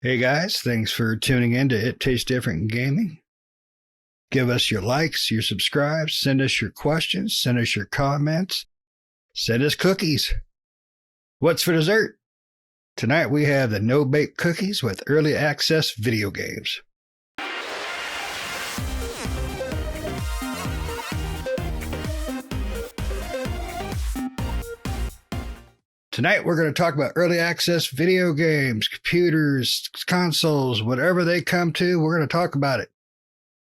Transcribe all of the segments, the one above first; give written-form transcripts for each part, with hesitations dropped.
Hey guys, thanks for tuning in to It Tastes Different Gaming. Give us your likes, your subscribes, send us your questions, send us your comments, send us cookies. What's for dessert? Tonight we have the no bake cookies with early access video games. Tonight we're going to talk about early access video games, computers, consoles, whatever they come to, we're going to talk about it.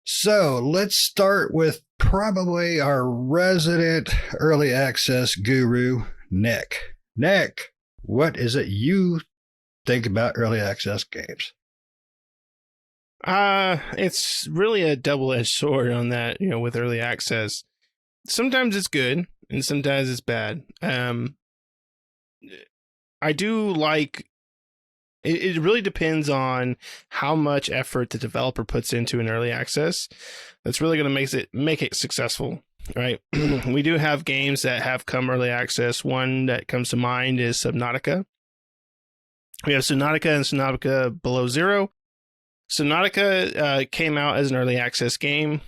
So let's start with probably our resident early access guru, Nick. Nick, what is it you think about early access games? It's really a double-edged sword on that, with early access. Sometimes it's good and sometimes it's bad. I do like it really depends on how much effort the developer puts into an early access. That's really going to make it successful, right? We do have games that have come early access. One that comes to mind is Subnautica. We have Subnautica and Subnautica Below Zero. Subnautica came out as an early access game,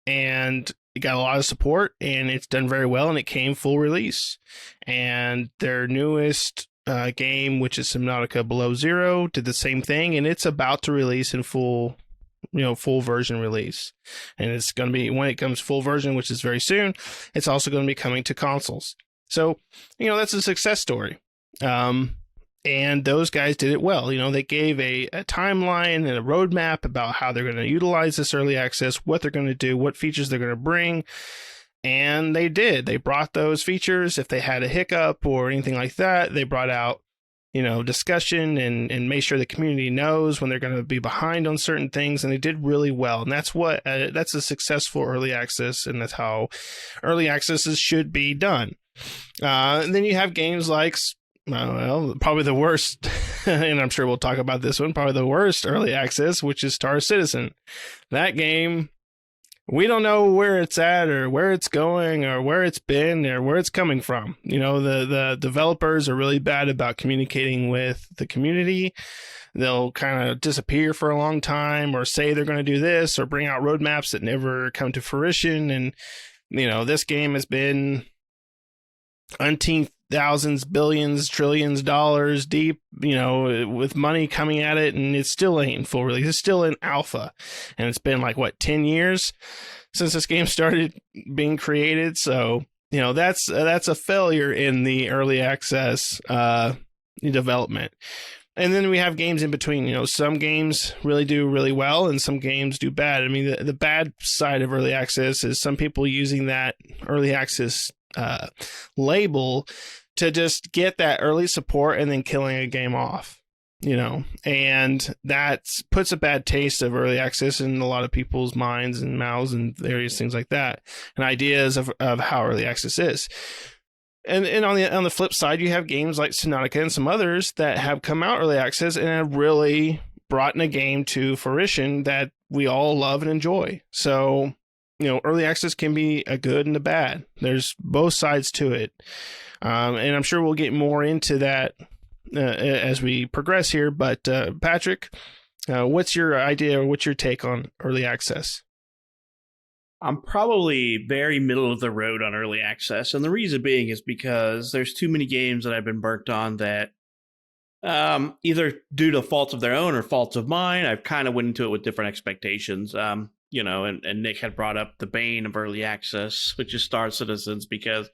and it got a lot of support, and it's done very well, and it came full release. And their newest game, which is Subnautica Below Zero, did the same thing, and it's about to release in full version release. And it's going to be, when it comes full version, which is very soon, it's also going to be coming to consoles. So, that's a success story. And those guys did it well. They gave a timeline and a roadmap about how they're going to utilize this early access, what they're going to do, what features they're going to bring. And they did. They brought those features. If they had a hiccup or anything like that, they brought out, discussion and made sure the community knows when they're going to be behind on certain things. And they did really well. And that's that's a successful early access. And that's how early accesses should be done. And then you have games like, well, probably the worst, and I'm sure we'll talk about this one, probably the worst early access, which is Star Citizen. That game, we don't know where it's at or where it's going or where it's been or where it's coming from. The developers are really bad about communicating with the community. They'll kind of disappear for a long time or say they're going to do this or bring out roadmaps that never come to fruition. And, this game has been umpteen thousands, billions, trillions dollars deep, with money coming at it, and it still ain't full release. It's still in alpha, and it's been 10 years since this game started being created. So, that's a failure in the early access development. And then we have games in between. Some games really do really well and some games do bad. I mean, the bad side of early access is some people using that early access label to just get that early support and then killing a game off, and that puts a bad taste of early access in a lot of people's minds and mouths and various things like that, and ideas of how early access is. And on the flip side, you have games like Subnautica and some others that have come out early access and have really brought in a game to fruition that we all love and enjoy. So, early access can be a good and a bad. There's both sides to it. And I'm sure we'll get more into that as we progress here. But Patrick, what's your idea or what's your take on early access? I'm probably very middle of the road on early access. And the reason being is because there's too many games that I've been burnt on that either due to faults of their own or faults of mine, I've kind of went into it with different expectations. And Nick had brought up the bane of early access, which is Star Citizens, because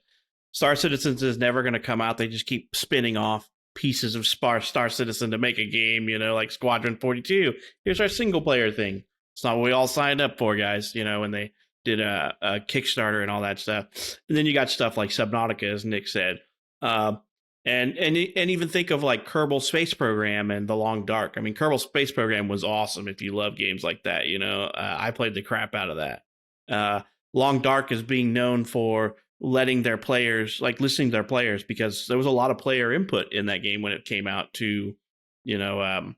Star Citizens is never going to come out. They just keep spinning off pieces of Star Citizen to make a game, like Squadron 42. Here's our single player thing. It's not what we all signed up for, guys, when they did a Kickstarter and all that stuff. And then you got stuff like Subnautica, as Nick said. And even think of like Kerbal Space Program and The Long Dark. I mean, Kerbal Space Program was awesome if you love games like that. I played the crap out of that. Long Dark is being known for letting their players, listening to their players, because there was a lot of player input in that game when it came out to, a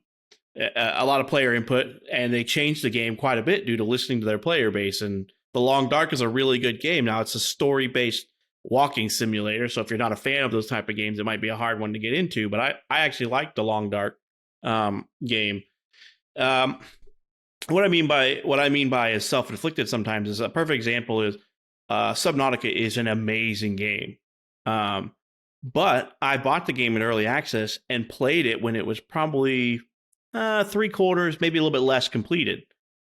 lot of player input, and they changed the game quite a bit due to listening to their player base. And The Long Dark is a really good game. Now, it's a story-based walking simulator, so if you're not a fan of those type of games, it might be a hard one to get into, but I actually liked The Long Dark. game. What I mean by is self-inflicted sometimes is a perfect example is Subnautica is an amazing game. But I bought the game in early access and played it when it was probably 3/4, maybe a little bit less completed.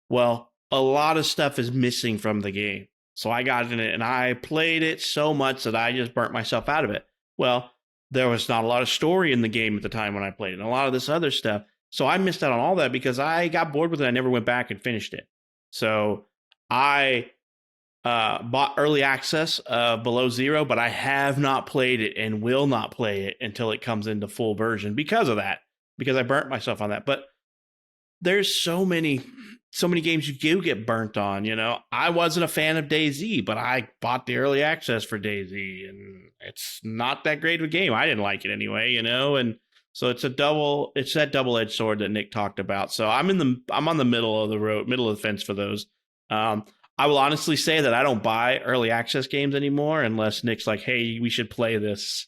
Well, a lot of stuff is missing from the game. So I got in it and I played it so much that I just burnt myself out of it. Well, there was not a lot of story in the game at the time when I played it, and a lot of this other stuff. So I missed out on all that because I got bored with it. I never went back and finished it. So I bought early access Below Zero, but I have not played it and will not play it until it comes into full version because of that, because I burnt myself on that. But there's so many games you do get burnt on. I wasn't a fan of DayZ, but I bought the early access for DayZ, and it's not that great of a game. I didn't like it anyway, and so it's that double-edged sword that Nick talked about. So I'm on the middle of the fence for those. I will honestly say that I don't buy early access games anymore unless Nick's like, hey, we should play this.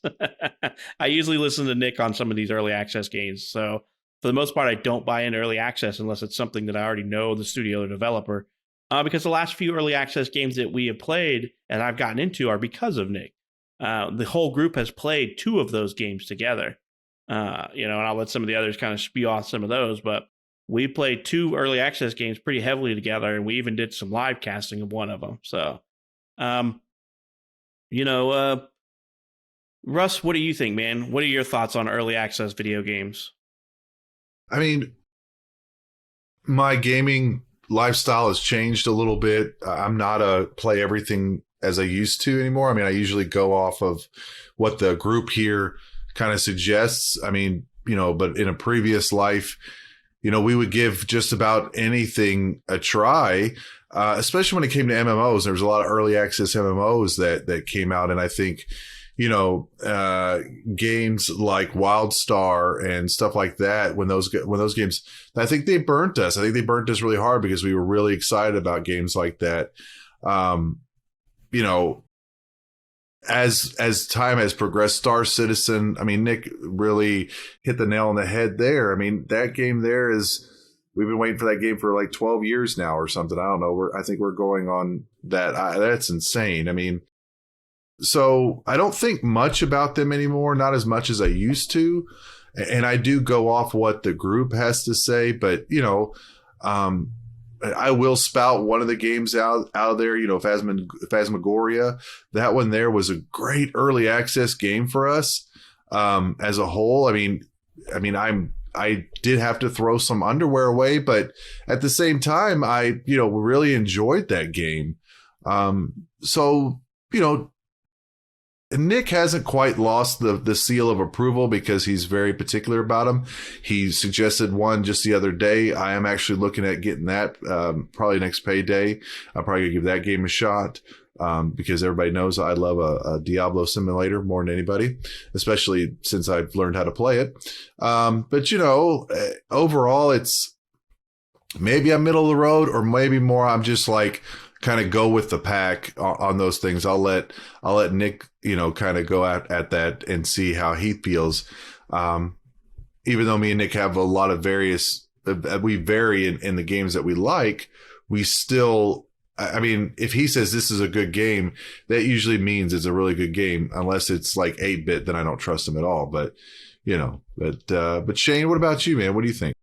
I usually listen to Nick on some of these early access games. So for the most part, I don't buy in early access unless it's something that I already know the studio or developer. Because the last few early access games that we have played and I've gotten into are because of Nick. The whole group has played 2 of those games together. And I'll let some of the others kind of spew off some of those, but we played 2 early access games pretty heavily together, and we even did some live casting of one of them. So, Russ, what do you think, man? What are your thoughts on early access video games? I mean, my gaming lifestyle has changed a little bit. I'm not a play everything as I used to anymore. I mean, I usually go off of what the group here kind of suggests. I mean, but in a previous life, we would give just about anything a try, especially when it came to MMOs. There was a lot of early access MMOs that came out. And I think, games like WildStar and stuff like that, when those games, I think they burnt us. I think they burnt us really hard because we were really excited about games like that. As time has progressed, Star Citizen, I mean, Nick really hit the nail on the head there. I mean, that game there we've been waiting for that game for like 12 years now or something. I don't know. I think we're going on that. That's insane. I mean, so I don't think much about them anymore, not as much as I used to. And I do go off what the group has to say, but, I will spout one of the games out there, Phasmagoria. That one there was a great early access game for us as a whole. I mean, I did have to throw some underwear away, but at the same time, I really enjoyed that game. So Nick hasn't quite lost the seal of approval because he's very particular about them. He suggested one just the other day. I am actually looking at getting that probably next payday. I'll probably give that game a shot because everybody knows I love a Diablo simulator more than anybody, especially since I've learned how to play it. But overall, it's maybe I'm middle of the road, or maybe more I'm just like kind of go with the pack on those things. I'll let Nick, kind of go at that and see how he feels. Even though me and Nick have a lot of we vary in the games that we like, we still, I mean, if he says this is a good game, that usually means it's a really good game, unless it's like 8-bit, then I don't trust him at all. But, but Shane, what about you, man? What do you think?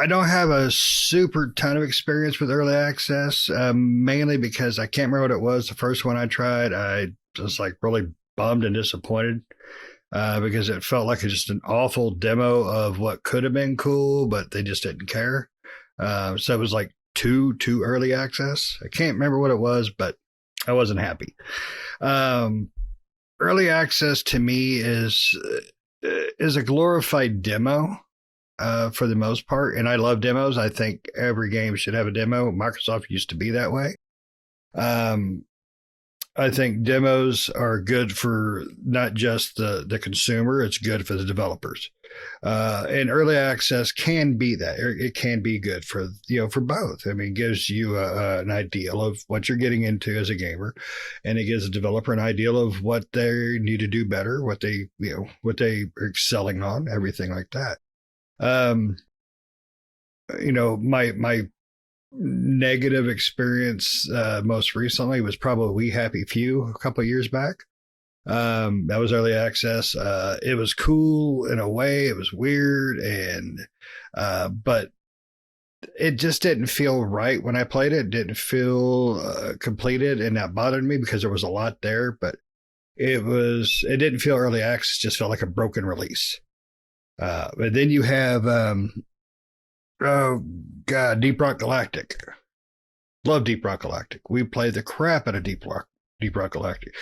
I don't have a super ton of experience with early access, mainly because I can't remember what it was. The first one I tried, I was like really bummed and disappointed because it felt like just an awful demo of what could have been cool, but they just didn't care. So it was like too early access. I can't remember what it was, but I wasn't happy. Early access to me is a glorified demo. For the most part, and I love demos. I think every game should have a demo. Microsoft used to be that way. I think demos are good for not just the consumer; it's good for the developers. And early access can be that. It can be good for for both. I mean, it gives you an ideal of what you're getting into as a gamer, and it gives the developer an ideal of what they need to do better, what they what they are excelling on, everything like that. My negative experience most recently was probably We Happy Few a couple of years back. That was early access. It was cool in a way. It was weird, and but it just didn't feel right when I played it. It didn't feel completed, and that bothered me because there was a lot there. But it didn't feel early access. It just felt like a broken release. But then you have oh God, Deep Rock Galactic. Love Deep Rock Galactic. We play the crap out of Deep Rock Galactic.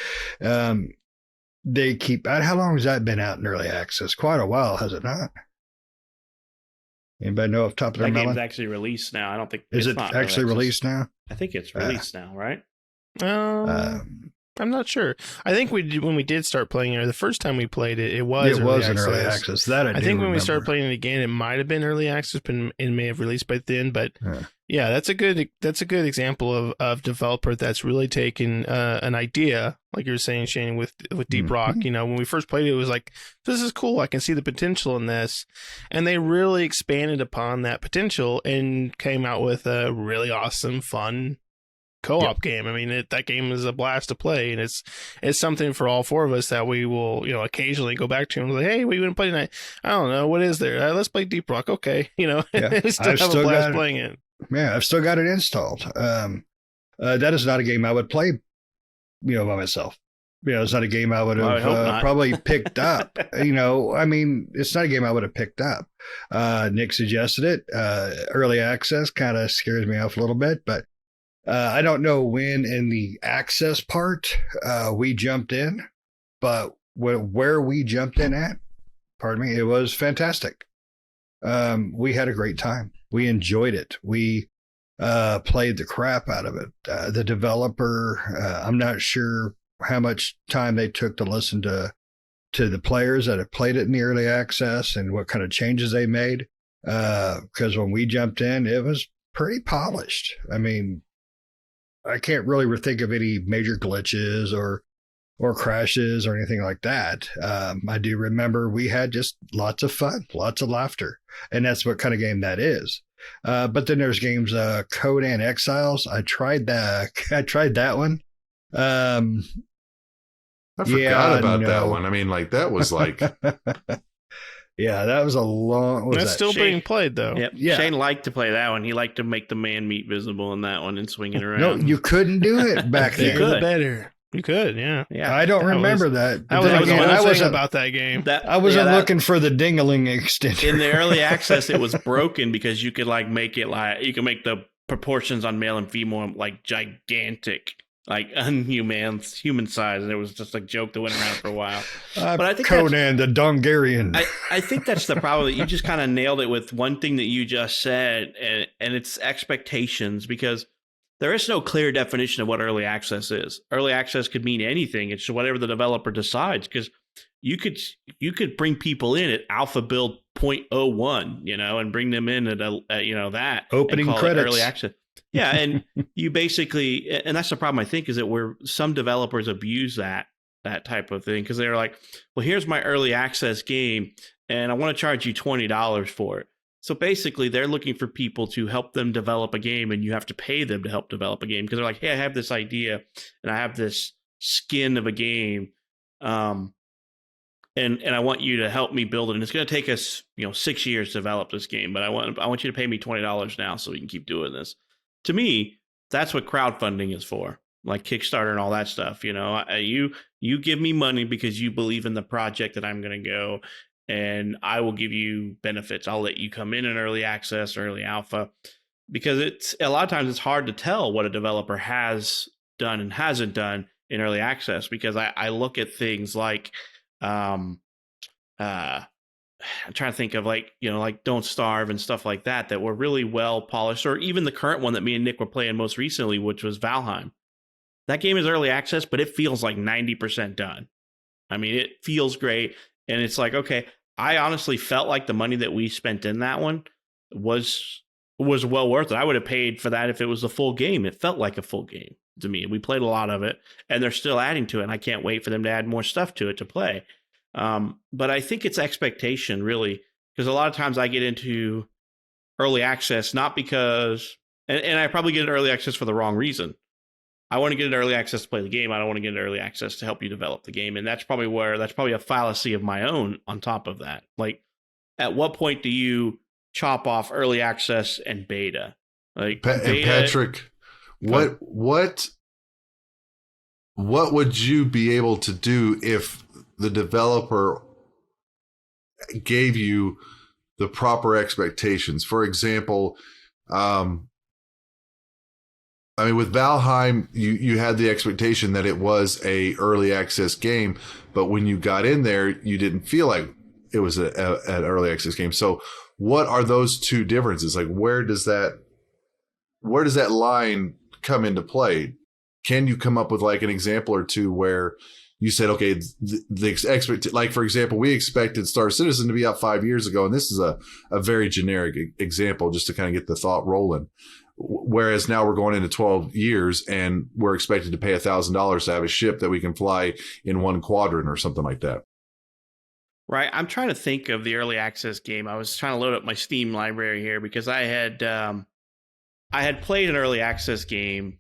They keep out. How long has that been out in early access? Quite a while, has it not? Anybody know off the top of their That game's melon? actually released now. I don't think Is it's it not actually early access. released now? I think it's released now, right? I'm not sure. I think when we did start playing it, the first time we played it, it was in early access. That I think when we started playing it again, it might have been early access, but it may have released by then. But yeah, that's a good example of developer that's really taken an idea, like you were saying, Shane, with Deep Rock. When we first played it, it was like, this is cool. I can see the potential in this, and they really expanded upon that potential and came out with a really awesome, fun co-op game. I mean, that game is a blast to play, and it's something for all four of us that we will, occasionally go back to and be like, hey, what are you going to play tonight? I don't know, what is there? Let's play Deep Rock. Okay, Yeah. still have a blast playing it. Yeah, I've still got it installed. That is not a game I would play, by myself. It's not a game I would have probably picked up. I mean, it's not a game I would have picked up. Nick suggested it. Early access kind of scares me off a little bit, but I don't know when in the access part we jumped in, but where we jumped in at, pardon me, it was fantastic. We had a great time. We enjoyed it. We played the crap out of it. The developer, I'm not sure how much time they took to listen to the players that have played it in the early access and what kind of changes they made. Because when we jumped in, it was pretty polished. I mean, I can't really think of any major glitches or crashes or anything like that. I do remember we had just lots of fun, lots of laughter, and that's what kind of game that is. But then there's games, Conan Exiles. I tried that one. I forgot about that one. I mean, that was like. Yeah, that was a long. That's still being played, though. Yep. Yeah. Shane liked to play that one. He liked to make the man meat visible in that one and swing it around. No, you couldn't do it back You then. could. Better. You could, yeah. Yeah, I don't remember that. I was I wasn't about that game. I wasn't looking for the dingling extension. In the early access, it was broken because you could make it you can make the proportions on male and female gigantic, human size, and it was just a joke that went around for a while. But I think Conan the Dongarian. I think that's the problem. That you just kind of nailed it with one thing that you just said, and it's expectations, because there is no clear definition of what early access is. Early access could mean anything. It's whatever the developer decides, because you could bring people in at alpha build 0.01, and bring them in at that opening credits, early access. Yeah, and you basically, and that's the problem, I think, is that where some developers abuse that type of thing, because they're like, well, here's my early access game, and I want to charge you $20 for it. So basically, they're looking for people to help them develop a game, and you have to pay them to help develop a game, because they're like, hey, I have this idea, and I have this skin of a game, and I want you to help me build it. And it's going to take us, 6 years to develop this game, but I want you to pay me $20 now so we can keep doing this. To me, that's what crowdfunding is for, like Kickstarter and all that stuff. You give me money because you believe in the project that I'm going to go, and I will give you benefits. I'll let you come in early access or early alpha, because a lot of times it's hard to tell what a developer has done and hasn't done in early access, because I look at things like I'm trying to think of like Don't Starve and stuff like that were really well polished, or even the current one that me and Nick were playing most recently, which was Valheim. that game is early access, but it feels like 90% done. I mean, it feels great. And it's like, okay, I honestly felt like the money that we spent in that one was well worth it. I would have paid for that if it was a full game. It felt like a full game to me. We played a lot of it, and they're still adding to it. And I can't wait for them to add more stuff to it to play. But I think it's expectation, really, because a lot of times I get into early access not because, and I probably get into early access for the wrong reason. I want to get into early access to play the game. I don't want to get into early access to help you develop the game. And that's probably a fallacy of my own on top of that. Like, at what point do you chop off early access and beta? Like, and Patrick, what would you be able to do if the developer gave you the proper expectations? For example, I mean, with Valheim, you had the expectation that it was a early access game, but when you got in there, you didn't feel like it was an early access game. So what are those two differences? Like, where does that line come into play? Can you come up with like an example or two where you said, okay, like, for example, we expected Star Citizen to be out 5 years ago, and this is a very generic example just to kind of get the thought rolling. Whereas now we're going into 12 years and we're expected to pay $1,000 to have a ship that we can fly in one quadrant or something like that. Right. I'm trying to think of the early access game. I was trying to load up my Steam library here because I had played an early access game,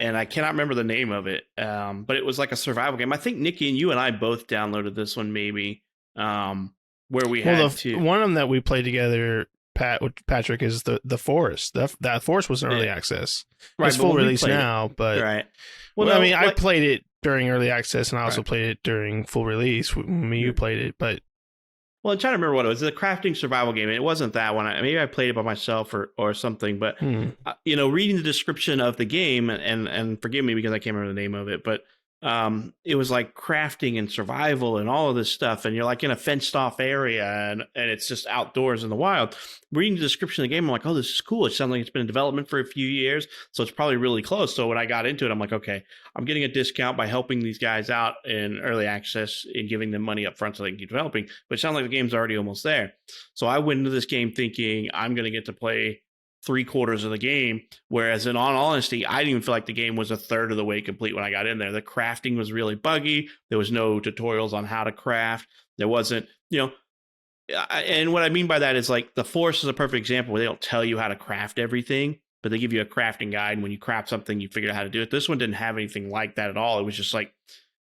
and I cannot remember the name of it. But it was like a survival game. I think Nikki and you and I both downloaded this one, maybe, where we had to. One of them that we played together, Patrick, is the Forest. That Forest was an early access. Right, it's full release now, but right. Well, I mean, I played it during early access, and I also played it during full release. You played it, but I'm trying to remember what it was. It's a crafting survival game. It wasn't that one. Maybe I played it by myself or something. But reading the description of the game, and forgive me because I can't remember the name of it, but it was like crafting and survival and all of this stuff, and you're like in a fenced off area, and it's just outdoors in the wild. Reading the description of the game, I'm like, oh, this is cool. It sounds like it's been in development for a few years, so it's probably really close. So when I got into it, I'm like, okay, I'm getting a discount by helping these guys out in early access and giving them money up front so they can keep developing. But it sounds like the game's already almost there. So I went into this game thinking I'm going to get to play 3/4 of the game, whereas in all honesty, I didn't even feel like the game was a third of the way complete when I got in there. The crafting was really buggy. There was no tutorials on how to craft. There wasn't, and what I mean by that is, like, the Force is a perfect example where they don't tell you how to craft everything, but they give you a crafting guide. And when you craft something, you figure out how to do it. This one didn't have anything like that at all. It was just like,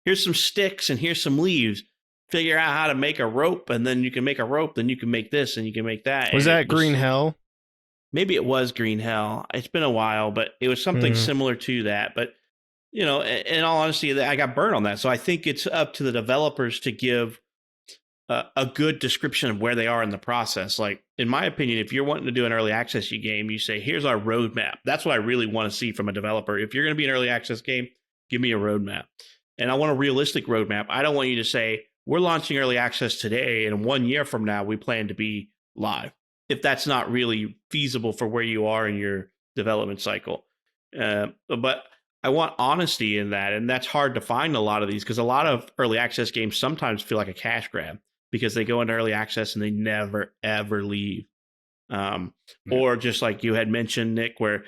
here's some sticks and here's some leaves. Figure out how to make a rope, and then you can make a rope, then you can make this and you can make that. Was that Green Hell? Maybe it was Green Hell. It's been a while, but it was something similar to that. But, in all honesty, I got burned on that. So I think it's up to the developers to give a good description of where they are in the process. Like, in my opinion, if you're wanting to do an early access game, you say, here's our roadmap. That's what I really want to see from a developer. If you're going to be an early access game, give me a roadmap. And I want a realistic roadmap. I don't want you to say, we're launching early access today, and 1 year from now, we plan to be live. If that's not really feasible for where you are in your development cycle. But I want honesty in that, and that's hard to find a lot of these, because a lot of early access games sometimes feel like a cash grab because they go into early access and they never, ever leave. Or just like you had mentioned, Nick, where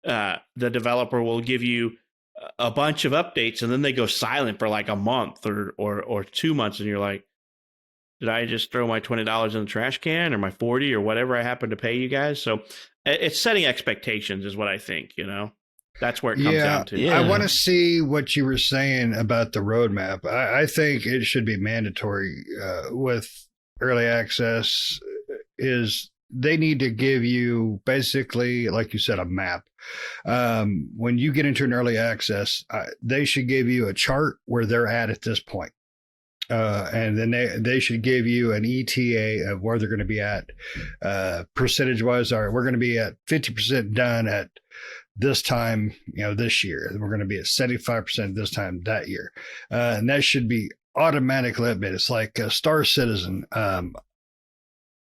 the developer will give you a bunch of updates and then they go silent for like a month or 2 months, and you're like, did I just throw my $20 in the trash can, or my $40 or whatever I happen to pay you guys? So it's setting expectations is what I think, That's where it comes down to. Yeah. I want to see what you were saying about the roadmap. I think it should be mandatory with early access. Is they need to give you basically, like you said, a map. When you get into an early access, they should give you a chart where they're at this point. And then they should give you an ETA of where they're going to be at percentage wise. All right, we're going to be at 50% done at this time, this year. We're going to be at 75% this time that year. And that should be automatically updated. It's like Star Citizen.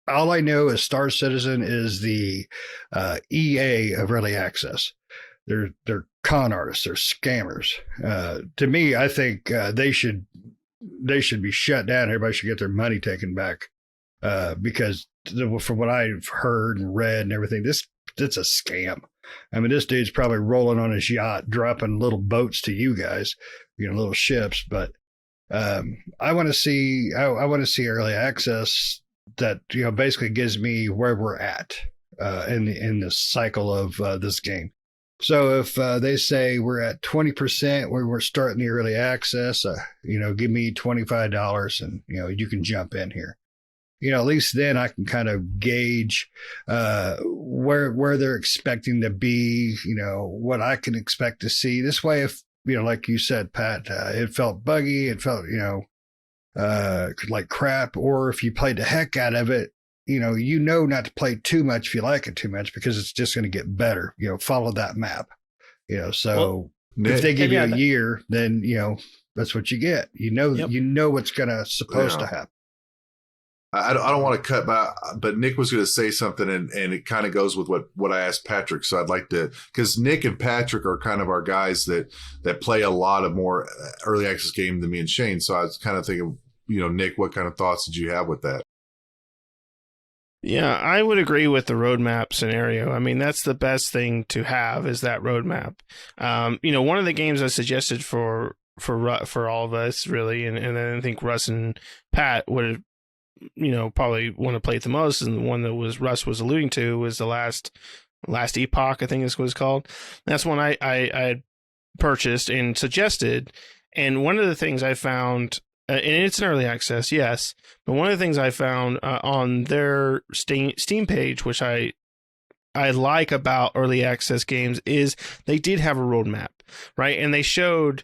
All I know is Star Citizen is the EA of early access. they're con artists, they're scammers. To me, I think they should be shut down. Everybody should get their money taken back because from what I've heard and read and everything, it's a scam. I mean, this dude's probably rolling on his yacht, dropping little boats to you guys, little ships. But I want to see early access that basically gives me where we're at in the cycle of this game. So if they say we're at 20% where we're starting the early access, give me $25 and you can jump in here. At least then I can kind of gauge where they're expecting to be, what I can expect to see. This way, if, like you said, Pat, it felt buggy, it felt, like crap, or if you played the heck out of it, not to play too much if you like it too much, because it's just going to get better. Follow that map. So if they give you a year, then that's what you get. What's supposed to happen. I don't want to cut by, but Nick was going to say something, and it kind of goes with what I asked Patrick. So I'd like to, because Nick and Patrick are kind of our guys that play a lot of more early access game than me and Shane. So I was kind of thinking, Nick, what kind of thoughts did you have with that? Yeah, I would agree with the roadmap scenario. I mean, that's the best thing to have, is that roadmap. One of the games I suggested for all of us, really, and I think Russ and Pat would, probably want to play it the most, and the one that Russ was alluding to was the last Epoch, I think is what it's called. That's one I had purchased and suggested. And one of the things I found, and it's an early access, yes, but one of the things I found on their Steam page, which I like about early access games, is they did have a roadmap, right? And they showed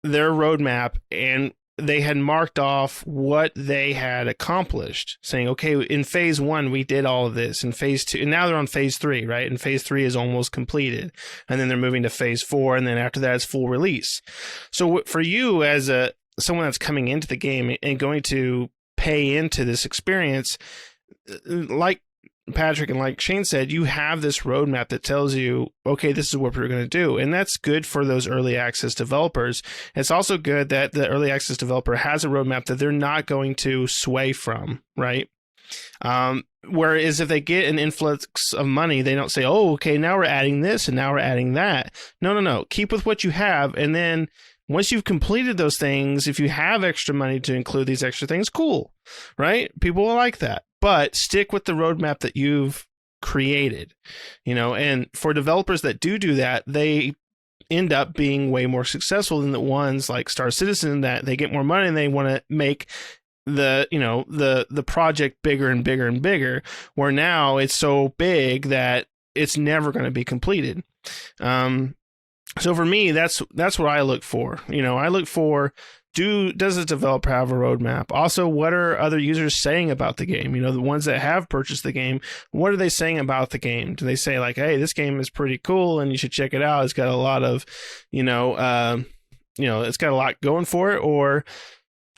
their roadmap, and they had marked off what they had accomplished, saying, okay, in phase 1, we did all of this. In phase 2, and now they're on phase 3, right? And phase 3 is almost completed. And then they're moving to phase 4. And then after that, it's full release. So for you as someone that's coming into the game and going to pay into this experience, like Patrick and like Shane said, you have this roadmap that tells you, okay, this is what we're going to do. And that's good for those early access developers. It's also good that the early access developer has a roadmap that they're not going to sway from, right? Whereas if they get an influx of money, they don't say, oh, okay, now we're adding this and now we're adding that. No. Keep with what you have. And then once you've completed those things, if you have extra money to include these extra things, cool, right? People will like that. But stick with the roadmap that you've created, and for developers that do that, they end up being way more successful than the ones like Star Citizen, that they get more money and they want to make the project bigger and bigger and bigger, where now it's so big that it's never going to be completed. So for me, that's what I look for. I look for, does the developer have a roadmap? Also, what are other users saying about the game? The ones that have purchased the game, what are they saying about the game? Do they say like, hey, this game is pretty cool and you should check it out. It's got a lot of, it's got a lot going for it, or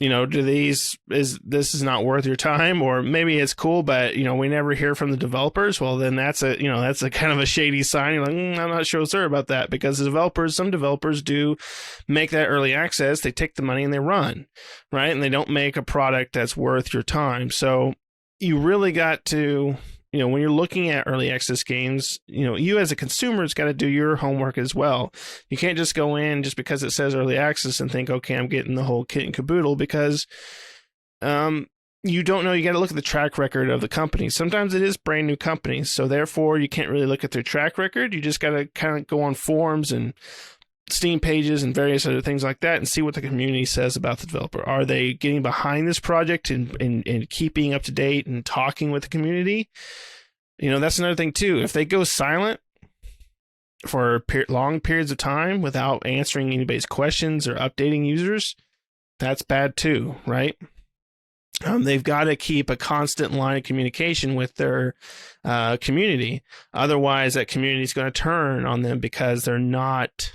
this is not worth your time, or maybe it's cool, but we never hear from the developers. Well, then that's a kind of a shady sign. You're like, I'm not sure about that, because some developers do make that early access. They take the money and they run, right? And they don't make a product that's worth your time. So you really got to, when you're looking at early access games, you as a consumer has got to do your homework as well. You can't just go in just because it says early access and think, okay, I'm getting the whole kit and caboodle, because you don't know. You got to look at the track record of the company. Sometimes it is brand new companies, so therefore you can't really look at their track record. You just got to kind of go on forums and Steam pages and various other things like that and see what the community says about the developer. Are they getting behind this project and keeping up to date and talking with the community? That's another thing too. If they go silent for long periods of time without answering anybody's questions or updating users, that's bad too, right? They've got to keep a constant line of communication with their community. Otherwise, that community is going to turn on them because they're not...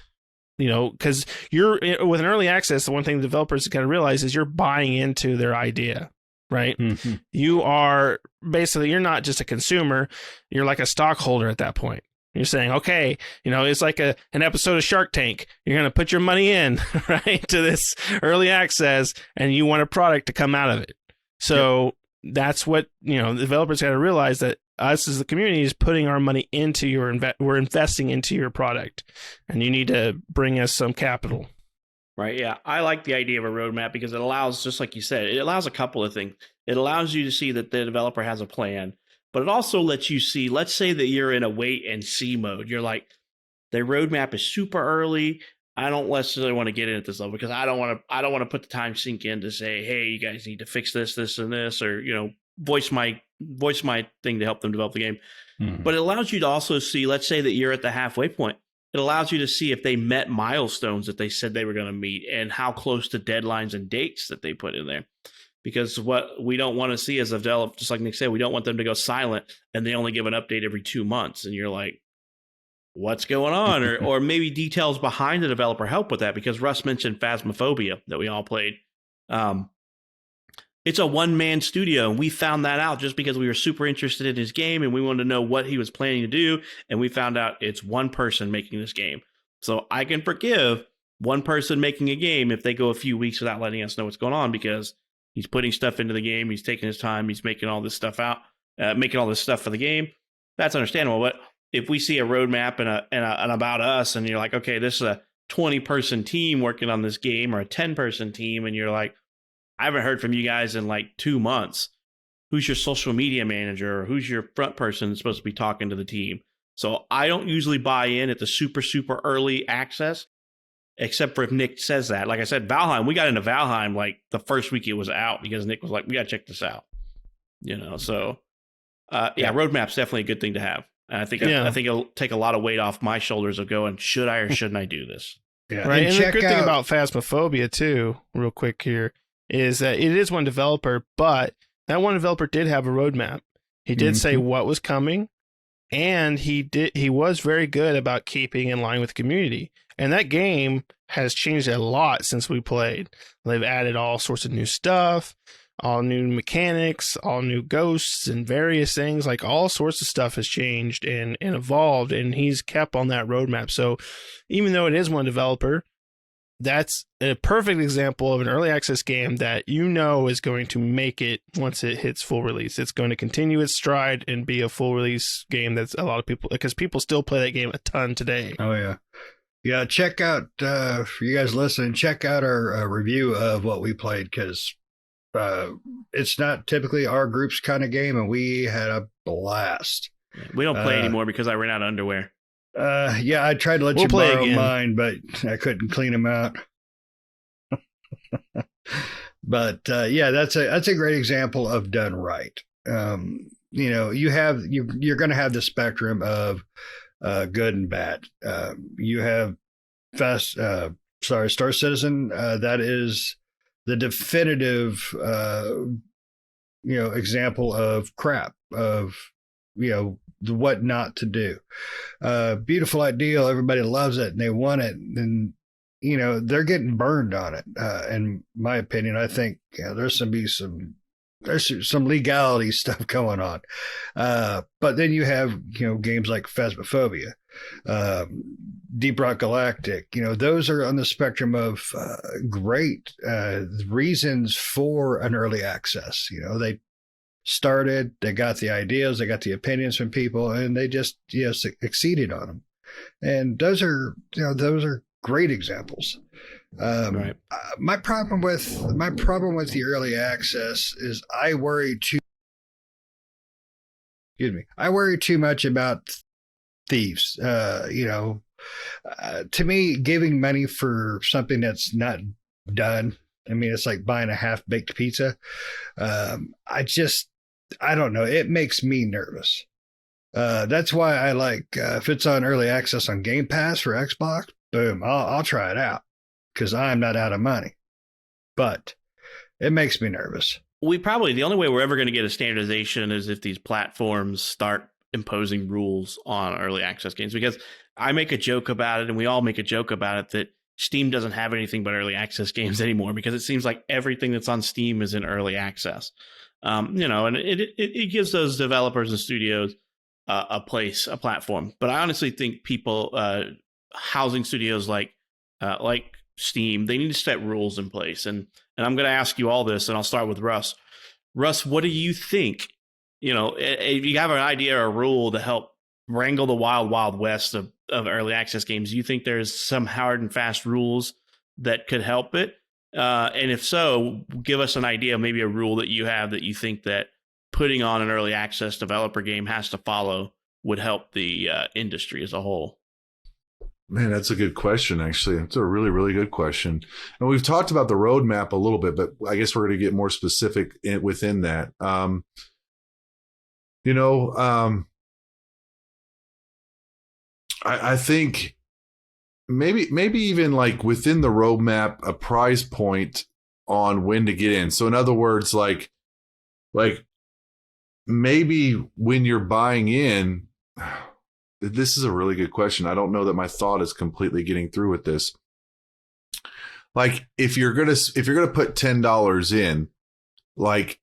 because you're with an early access, the one thing the developers got to realize is you're buying into their idea, right? Mm-hmm. You are basically, you're not just a consumer, you're like a stockholder at that point. You're saying, okay, it's like an episode of Shark Tank. You're going to put your money in, right, to this early access, and you want a product to come out of it. So that's what, the developers got to realize, that us as the community is putting our money into we're investing into your product, and you need to bring us some capital. Right. Yeah. I like the idea of a roadmap because it allows, just like you said, it allows a couple of things. It allows you to see that the developer has a plan, but it also lets you see, let's say that you're in a wait and see mode. You're like, their roadmap is super early. I don't necessarily want to get in at this level because I don't want to put the time sink in to say, hey, you guys need to fix this, this, and this, or, voice my thing to help them develop the game. Mm-hmm. But it allows you to also see, let's say that you're at the halfway point. It allows you to see if they met milestones that they said they were going to meet and how close to deadlines and dates that they put in there. Because what we don't want to see as a developer, just like Nick said, we don't want them to go silent and they only give an update every 2 months. And you're like, what's going on? or maybe details behind the developer help with that, because Russ mentioned Phasmophobia that we all played. It's a one-man studio, and we found that out just because we were super interested in his game and we wanted to know what he was planning to do, and we found out it's one person making this game. So I can forgive one person making a game if they go a few weeks without letting us know what's going on, because he's putting stuff into the game, he's taking his time, he's making all this stuff making all this stuff for the game. That's understandable. But if we see a roadmap and about us, and you're like, okay, this is a 20-person team working on this game, or a 10-person team, and you're like, I haven't heard from you guys in like 2 months. Who's your social media manager, or who's your front person that's supposed to be talking to the team? So I don't usually buy in at the super, super early access, except for if Nick says that. Like I said, Valheim, we got into Valheim like the first week it was out because Nick was like, we got to check this out. So roadmap's definitely a good thing to have. And I think it'll take a lot of weight off my shoulders of going, should I or shouldn't I do this? Yeah. Right. And the good thing about Phasmophobia too, real quick here, is that it is one developer, but that one developer did have a roadmap. He did say what was coming, and he was very good about keeping in line with the community. And that game has changed a lot since we played. They've added all sorts of new stuff, all new mechanics, all new ghosts and various things. Like, all sorts of stuff has changed and evolved, and he's kept on that roadmap. So even though it is one developer, that's a perfect example of an early access game that is going to make it once it hits full release. It's going to continue its stride and be a full release game that's a lot of people, because people still play that game a ton today. Oh, yeah. Yeah, check out, for you guys listening, check out our review of what we played, because it's not typically our group's kind of game, and we had a blast. We don't play anymore because I ran out of underwear. I tried to let you borrow mine, but I couldn't clean them out. But that's a great example of done right. You're going to have the spectrum of good and bad. You have Star Citizen. That is the definitive example of crap, of what not to do. Beautiful ideal, everybody loves it and they want it, and they're getting burned on it. In my opinion, I think there's some legality stuff going on. But then you have games like Phasmophobia, Deep Rock Galactic. Those are on the spectrum of great reasons for an early access. They started, they got the ideas, they got the opinions from people, and they just exceeded on them. And those are great examples. Right. My problem with the early access is I worry too much about thieves. To me, giving money for something that's not done, I mean, it's like buying a half-baked pizza. I don't know. It makes me nervous. That's why I like, if it's on early access on Game Pass for Xbox, boom, I'll try it out, because I'm not out of money. But it makes me nervous. The only way we're ever going to get a standardization is if these platforms start imposing rules on early access games, because I make a joke about it, and we all make a joke about it, that Steam doesn't have anything but early access games anymore, because it seems like everything that's on Steam is in early access. And it gives those developers and studios a platform. But I honestly think people, housing studios like Steam, they need to set rules in place. And I'm going to ask you all this, and I'll start with Russ. Russ, what do you think? If you have an idea or a rule to help wrangle the wild west of early access games, do you think there's some hard and fast rules that could help it? And if so, give us an idea, maybe a rule that you have that you think that putting on an early access developer game has to follow would help the industry as a whole. Man, that's a good question, actually. It's a really, really good question. And we've talked about the roadmap a little bit, but I guess we're going to get more specific within that. I think maybe even like within the roadmap, a price point on when to get in. So in other words, like maybe when you're buying in, this is a really good question. I don't know that my thought is completely getting through with this. Like if you're gonna put $10 in, like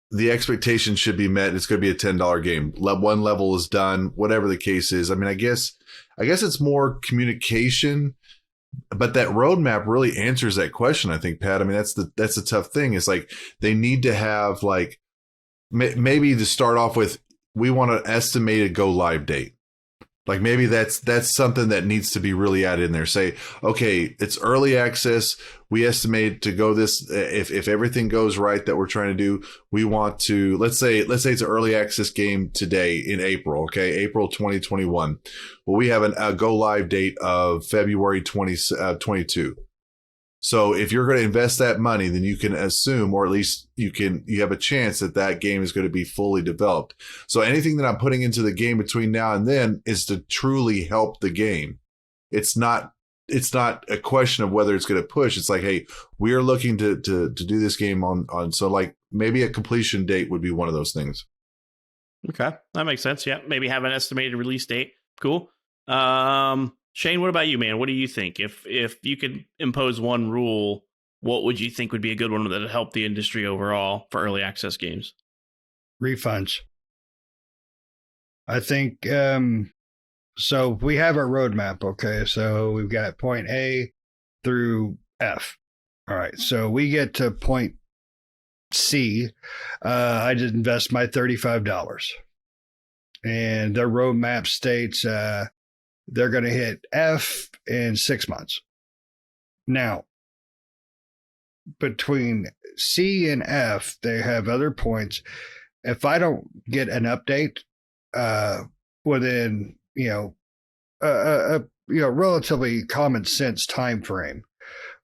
the expectation should be met. It's going to be a $10 game. One level is done, whatever the case is. I mean, I guess it's more communication, but that roadmap really answers that question. I think, Pat. I mean, that's the tough thing. It's like they need to have like maybe to start off with, we want an estimated go live date. Like maybe that's something that needs to be really added in there. Say, okay, it's early access. We estimate to go this, if everything goes right that we're trying to do, we want to, let's say it's an early access game today in April. Okay. April, 2021. Well, we have a go live date of February 2022. So if you're going to invest that money, then you can assume, or at least you have a chance that game is going to be fully developed. So anything that I'm putting into the game between now and then is to truly help the game. It's not a question of whether it's going to push. It's like, hey, we are looking to do this game on. So like maybe a completion date would be one of those things. Okay, that makes sense. Yeah, maybe have an estimated release date. Cool. Shane, what about you, man? What do you think? If you could impose one rule, what would you think would be a good one that would help the industry overall for early access games? Refunds. I think, so we have our roadmap, okay? So we've got point A through F. All right, so we get to point C. I did invest my $35. And their roadmap states they're going to hit F in 6 months. Now, between C and F, they have other points. If I don't get an update within, a relatively common sense time frame,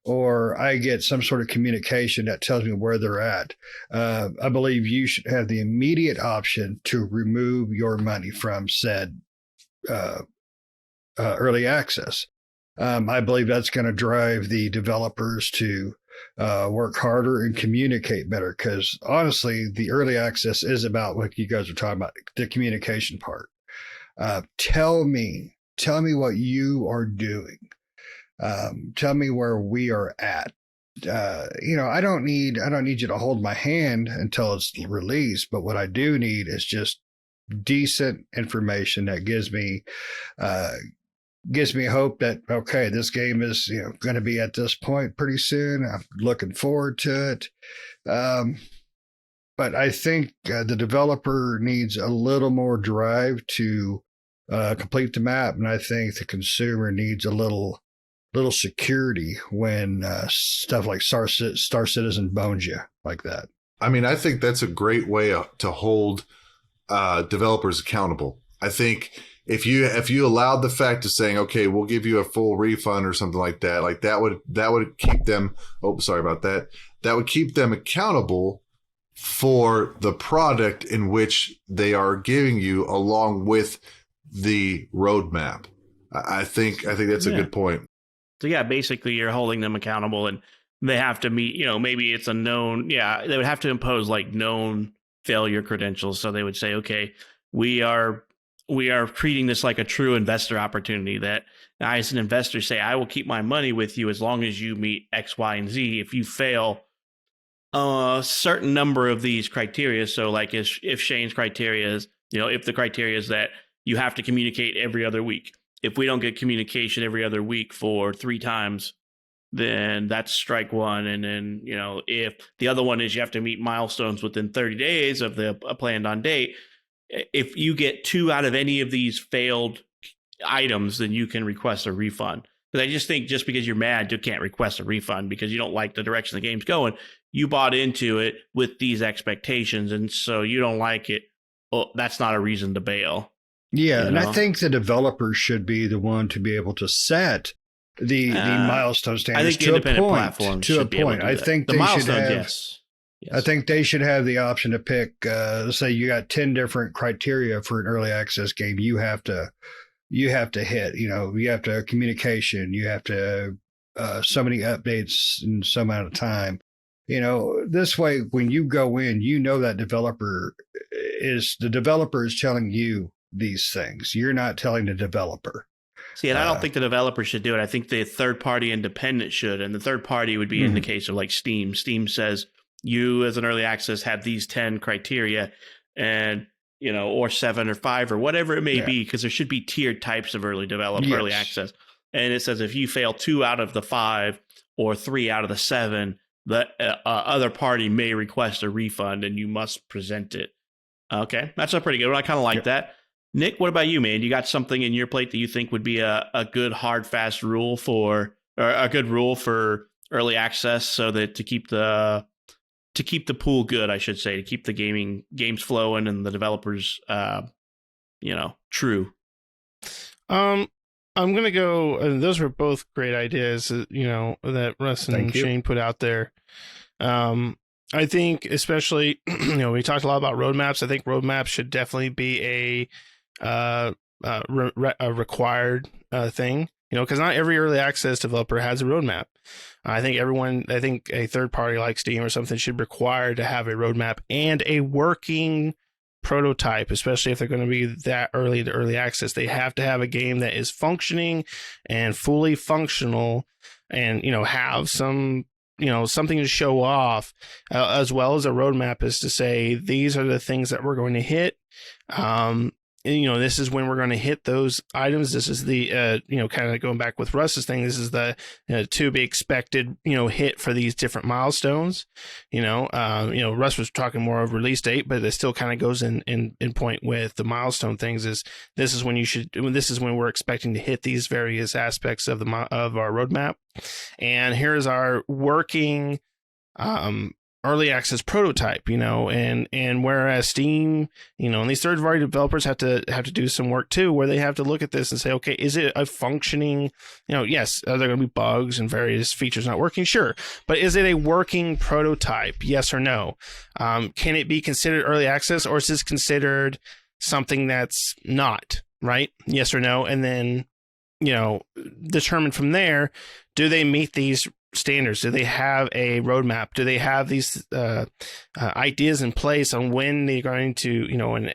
or I get some sort of communication that tells me where they're at, I believe you should have the immediate option to remove your money from said early access. I believe that's going to drive the developers to work harder and communicate better, because honestly, the early access is about what you guys are talking about, the communication part. Tell me what you are doing. Tell me where we are at. I don't need you to hold my hand until it's released, but what I do need is just decent information that gives me hope that, okay, this game is going to be at this point pretty soon. I'm looking forward to it. But I think the developer needs a little more drive to complete the map, and I think the consumer needs a little security when stuff like Star Citizen bones you like that. I mean, I think that's a great way to hold developers accountable. I think if you allowed the fact of saying, okay, we'll give you a full refund or something like that would keep them. Oh, sorry about that. That would keep them accountable for the product in which they are giving you, along with the roadmap. I think that's a good point. So yeah, basically you're holding them accountable, and they have to meet, maybe it's a known, they would have to impose like known failure credentials. So they would say, okay, we are treating this like a true investor opportunity, that I, as an investor, say, I will keep my money with you as long as you meet X, Y, and Z. If you fail, a certain number of these criteria. So like if Shane's criteria is, if the criteria is that you have to communicate every other week, if we don't get communication every other week for 3 times, then that's strike one. And then, if the other one is you have to meet milestones within 30 days of the planned on date, if you get 2 out of any of these failed items, then you can request a refund. Because I just think just because you're mad, you can't request a refund because you don't like the direction the game's going. You bought into it with these expectations, and so you don't like it. Well, that's not a reason to bail. Yeah, and I think the developers should be the one to be able to set the milestone standards. I think the independent platforms should be able to do I that. think the they milestones, should have. yes. I think they should have the option to pick. Let's say you got 10 different criteria for an early access game. You have to hit. You have to communication. You have to so many updates in some amount of time. This way, when you go in, that the developer is telling you these things. You're not telling the developer. See, and I don't think the developer should do it. I think the third-party independent should, and the third party would be in the case of like Steam. Steam says you as an early access have these 10 criteria, and or 7 or 5 or whatever it may be, because there should be tiered types of early access. And it says if you fail 2 out of the 5 or 3 out of the 7, the other party may request a refund, and you must present it. Okay, that's a pretty good one. I kind of like that. Nick, what about you, man? You got something in your plate that you think would be a good hard, fast rule or a good rule for early access, so that to keep the pool good, I should say, to keep the games flowing and the developers, true. I'm gonna go. And those were both great ideas, that Russ and Shane put out there. I think, especially, we talked a lot about roadmaps. I think roadmaps should definitely be a required thing. Because not every early access developer has a roadmap. I think a third party like Steam or something should require to have a roadmap and a working prototype, especially if they're going to be that early to early access. They have to have a game that is functioning and fully functional, and have some something to show off, as well as a roadmap, is to say these are the things that we're going to hit. This is when we're going to hit those items. This is the kind of going back with Russ's thing. This is the to be expected hit for these different milestones. Russ was talking more of release date, but it still kind of goes in point with the milestone things. This is when we're expecting to hit these various aspects of our roadmap. And here's our working early access prototype, and whereas Steam, and these third party developers have to do some work too, where they have to look at this and say, okay, is it a functioning, yes, are there going to be bugs and various features not working? Sure. But is it a working prototype? Yes or no? Can it be considered early access, or is this considered something that's not, right? Yes or no? And then, determine from there, do they meet these standards? Do they have a roadmap? Do they have these ideas in place on when they're going to,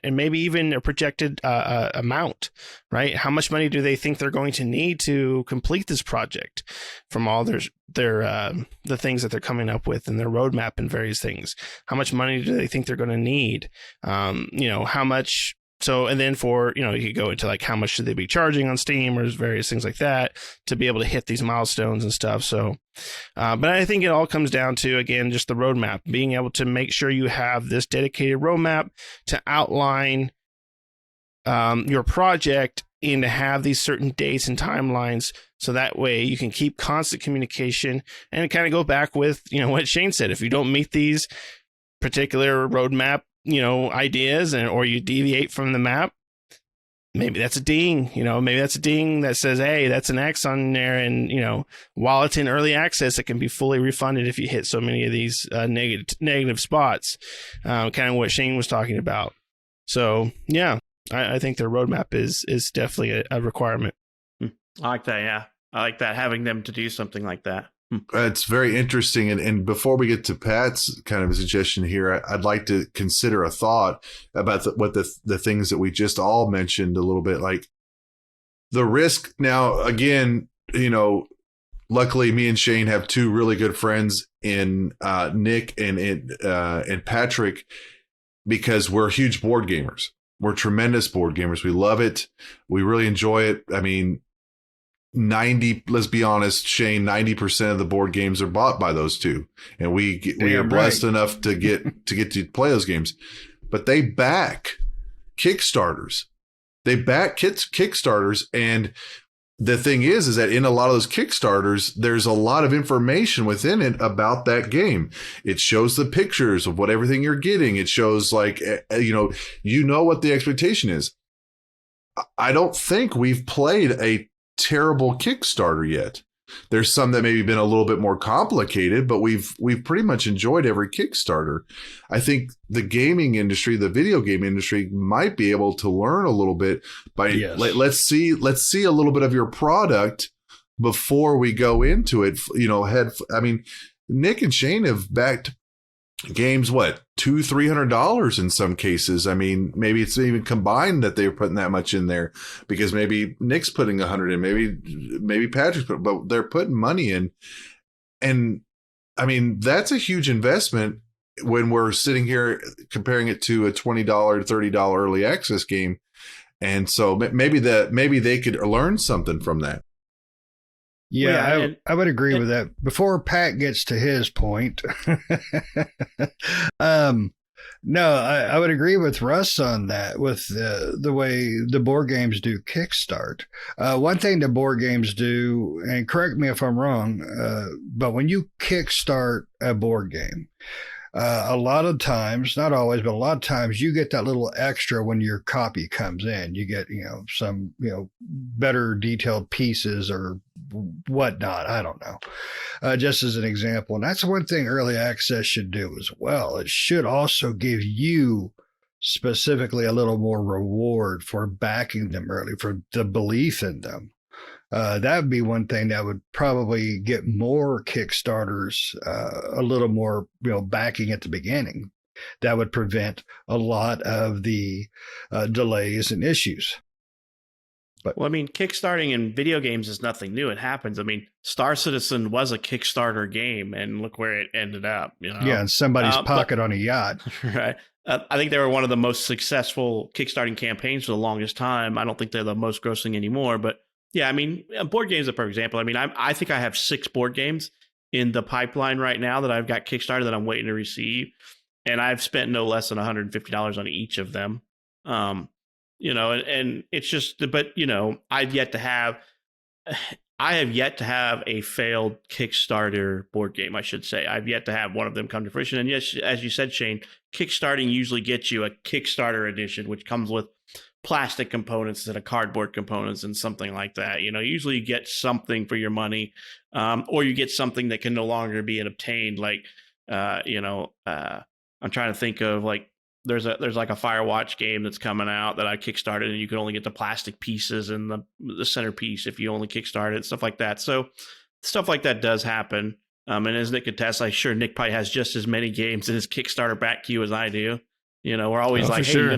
and maybe even a projected amount, right? How much money do they think they're going to need to complete this project from all their the things that they're coming up with in their roadmap and various things? How much money do they think they're going to need? How much? So, and then for, you could go into like how much should they be charging on Steam or various things like that to be able to hit these milestones and stuff. So, but I think it all comes down to, again, just the roadmap, being able to make sure you have this dedicated roadmap to outline your project and to have these certain dates and timelines. So that way you can keep constant communication and kind of go back with, what Shane said. If you don't meet these particular roadmap ideas, or you deviate from the map, maybe that's a ding, maybe that's a ding that says, hey, that's an X on there. And, while it's in early access, it can be fully refunded if you hit so many of these negative spots, kind of what Shane was talking about. So, yeah, I think their roadmap is definitely a requirement. I like that. Yeah. I like that, having them to do something like that. It's very interesting. And before we get to Pat's kind of a suggestion here, I'd like to consider a thought about what the things that we just all mentioned a little bit, like the risk. Now, again, luckily, me and Shane have two really good friends in Nick and Patrick, because we're huge board gamers. We're tremendous board gamers. We love it. We really enjoy it. I mean, let's be honest, Shane, 90% of the board games are bought by those two. And we are blessed enough to get to play those games. But they back Kickstarters. They back Kickstarters. And the thing is that in a lot of those Kickstarters, there's a lot of information within it about that game. It shows the pictures of what everything you're getting. It shows like, you know what the expectation is. I don't think we've played a terrible Kickstarter yet. There's some that maybe been a little bit more complicated, but we've pretty much enjoyed every Kickstarter. I think the gaming industry, the video game industry, might be able to learn a little bit by let's see a little bit of your product before we go into it. I mean, Nick and Shane have backed games, $200-$300 in some cases. I mean, maybe it's even combined that they're putting that much in there, because maybe Nick's putting 100 in, maybe Patrick's but they're putting money in. And I mean, that's a huge investment when we're sitting here comparing it to a $20, $30 early access game. And so maybe they could learn something from that. Yeah, I would agree with that. Before Pat gets to his point, no, I would agree with Russ on that, with the way the board games do Kickstart. One thing the board games do, and correct me if I'm wrong, but when you Kickstart a board game, a lot of times, not always, but a lot of times you get that little extra when your copy comes in. You get, some, better detailed pieces or whatnot. I don't know. Just as an example. And that's one thing early access should do as well. It should also give you specifically a little more reward for backing them early, for the belief in them. That would be one thing that would probably get more Kickstarters a little more, backing at the beginning. That would prevent a lot of the delays and issues. But well, I mean, Kickstarting in video games is nothing new. It happens. I mean, Star Citizen was a Kickstarter game, and look where it ended up. Yeah, in somebody's pocket on a yacht. Right. I think they were one of the most successful Kickstarting campaigns for the longest time. I don't think they're the most grossing anymore, but yeah, I mean, board games are, for example. I mean, I think I have 6 board games in the pipeline right now that I've got Kickstarter that I'm waiting to receive, and I've spent no less than $150 on each of them. And it's just, but I have yet to have a failed Kickstarter board game, I should say. I've yet to have one of them come to fruition. And yes, as you said, Shane, Kickstarting usually gets you a Kickstarter edition, which comes with plastic components instead of cardboard components and something like that. Usually you get something for your money, or you get something that can no longer be obtained. Like, I'm trying to think of, like, there's like a Firewatch game that's coming out that I kickstarted, and you can only get the plastic pieces and the centerpiece if you only kickstart it, stuff like that. So stuff like that does happen. And as Nick attests, I'm sure Nick probably has just as many games in his Kickstarter back queue as I do. We're always like, hey, sure.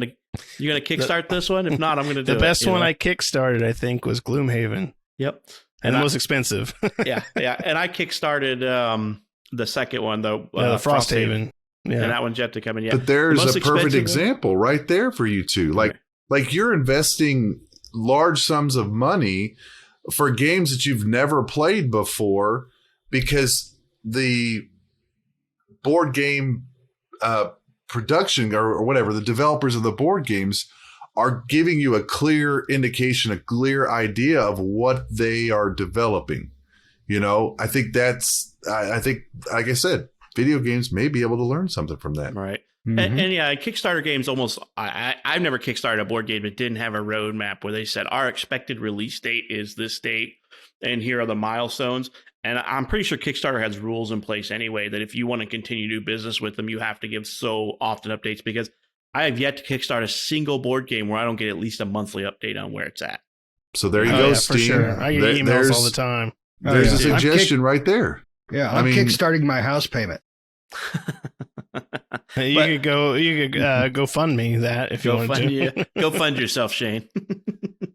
You gonna kickstart this one? If not, I'm gonna do it. The best one I kickstarted, I think, was Gloomhaven. Yep, and the most expensive. yeah. And I kickstarted the second one, though. The Frosthaven. Yeah, and that one's yet to come in yet. But there's a perfect example right there for you two. Like you're investing large sums of money for games that you've never played before, because the board game production or whatever, the developers of the board games are giving you a clear indication, a clear idea of what they are developing. I think like I said, video games may be able to learn something from that. Right. Mm-hmm. And yeah, Kickstarter games almost, I've never kickstarted a board game that didn't have a roadmap where they said our expected release date is this date, and here are the milestones. And I'm pretty sure Kickstarter has rules in place anyway that if you want to continue to do business with them, you have to give so often updates, because I have yet to kickstart a single board game where I don't get at least a monthly update on where it's at. So there you go, Steam. For sure. I get emails all the time. There's a suggestion right there. Yeah, I'm kickstarting my house payment. You could go fund me that if you want to. Go fund yourself, Shane.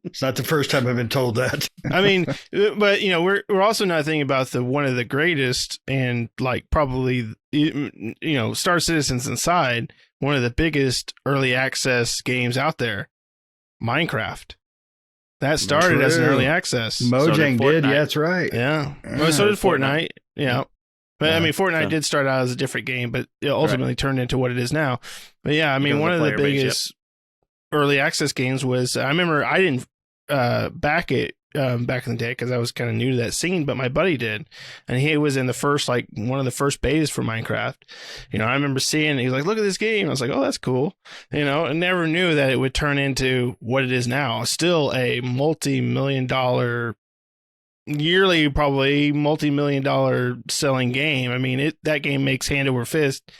It's not the first time I've been told that. I mean, but we're also not thinking about the one of the greatest and like probably Star Citizen's Inside, one of the biggest early access games out there, Minecraft. That started as an early access. Mojang did, yeah, that's right. Yeah. Well, so did Fortnite. Yeah. But I mean, Fortnite did start out as a different game, but it ultimately turned into what it is now. But yeah, I mean, one of the biggest early access games was, I remember I didn't back it back in the day because I was kind of new to that scene, but my buddy did. And he was in the first, like one of the first betas for Minecraft. I remember seeing it. He was like, look at this game. I was like, oh, that's cool. And never knew that it would turn into what it is now. Still a multi-million-dollar yearly, probably multi-million-dollar selling game. I mean, that game makes hand over fist.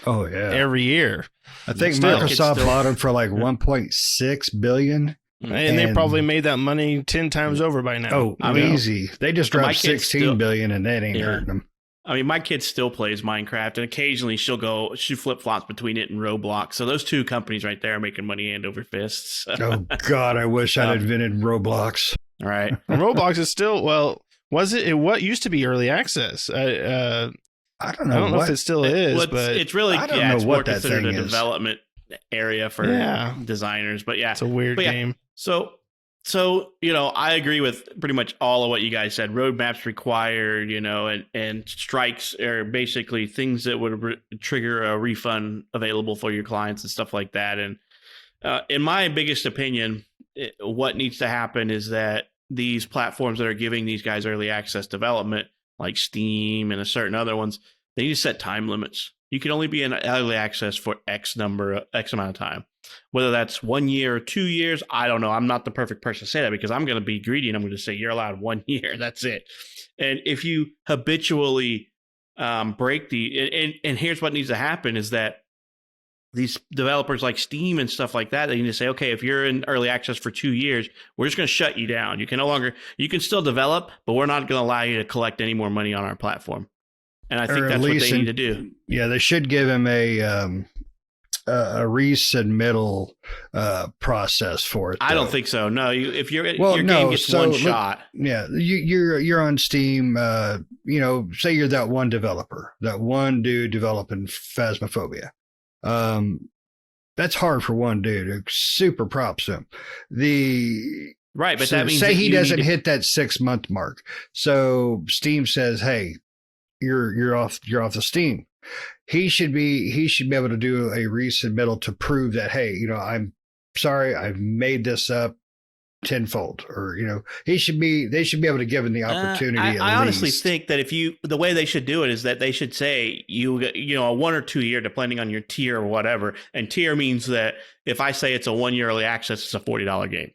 Oh yeah, every year. I think Microsoft bought them for like 1.6 billion, and they probably made that money 10 times over by now. Oh, easy. They just dropped 16 billion, and that ain't hurting them. I mean, my kid still plays Minecraft, and occasionally she flip-flops between it and Roblox. So those two companies right there are making money hand over fists. Oh God, I wish I'd invented Roblox. All right. Roblox is still, was it what used to be early access? I don't know if it still is, but it's really, it's more considered a development area for designers, but it's a weird game. So, I agree with pretty much all of what you guys said. Roadmaps required, and strikes are basically things that would trigger a refund available for your clients and stuff like that. And in my biggest opinion, what needs to happen is that these platforms that are giving these guys early access development, like Steam and certain other ones, they need to set time limits. You can only be in early access for X amount of time. Whether that's 1 year or 2 years, I don't know. I'm not the perfect person to say that because I'm going to be greedy and I'm going to say you're allowed 1 year. That's it. And if you habitually break and here's what needs to happen is that these developers like Steam and stuff like that, they need to say, okay, if you're in early access for 2 years, we're just going to shut you down. You can still develop, but we're not going to allow you to collect any more money on our platform. And I think that's what they need to do. Yeah, they should give him a resubmittal process for it. I don't think so. No, if your game gets one shot. Yeah, you're on Steam. Say you're that one developer, that one dude developing Phasmophobia. That's hard for one dude. Super props him. Right, but that means say he doesn't hit that 6 month mark. So Steam says, "Hey, you're off the Steam." He should be able to do a resubmittal to prove that, hey, I'm sorry, I've made this up tenfold, or they should be able to give him the opportunity. I honestly think that the way they should do it is that they should say a 1 or 2 year, depending on your tier or whatever. And tier means that if I say it's a 1 year early access, it's a $40 game.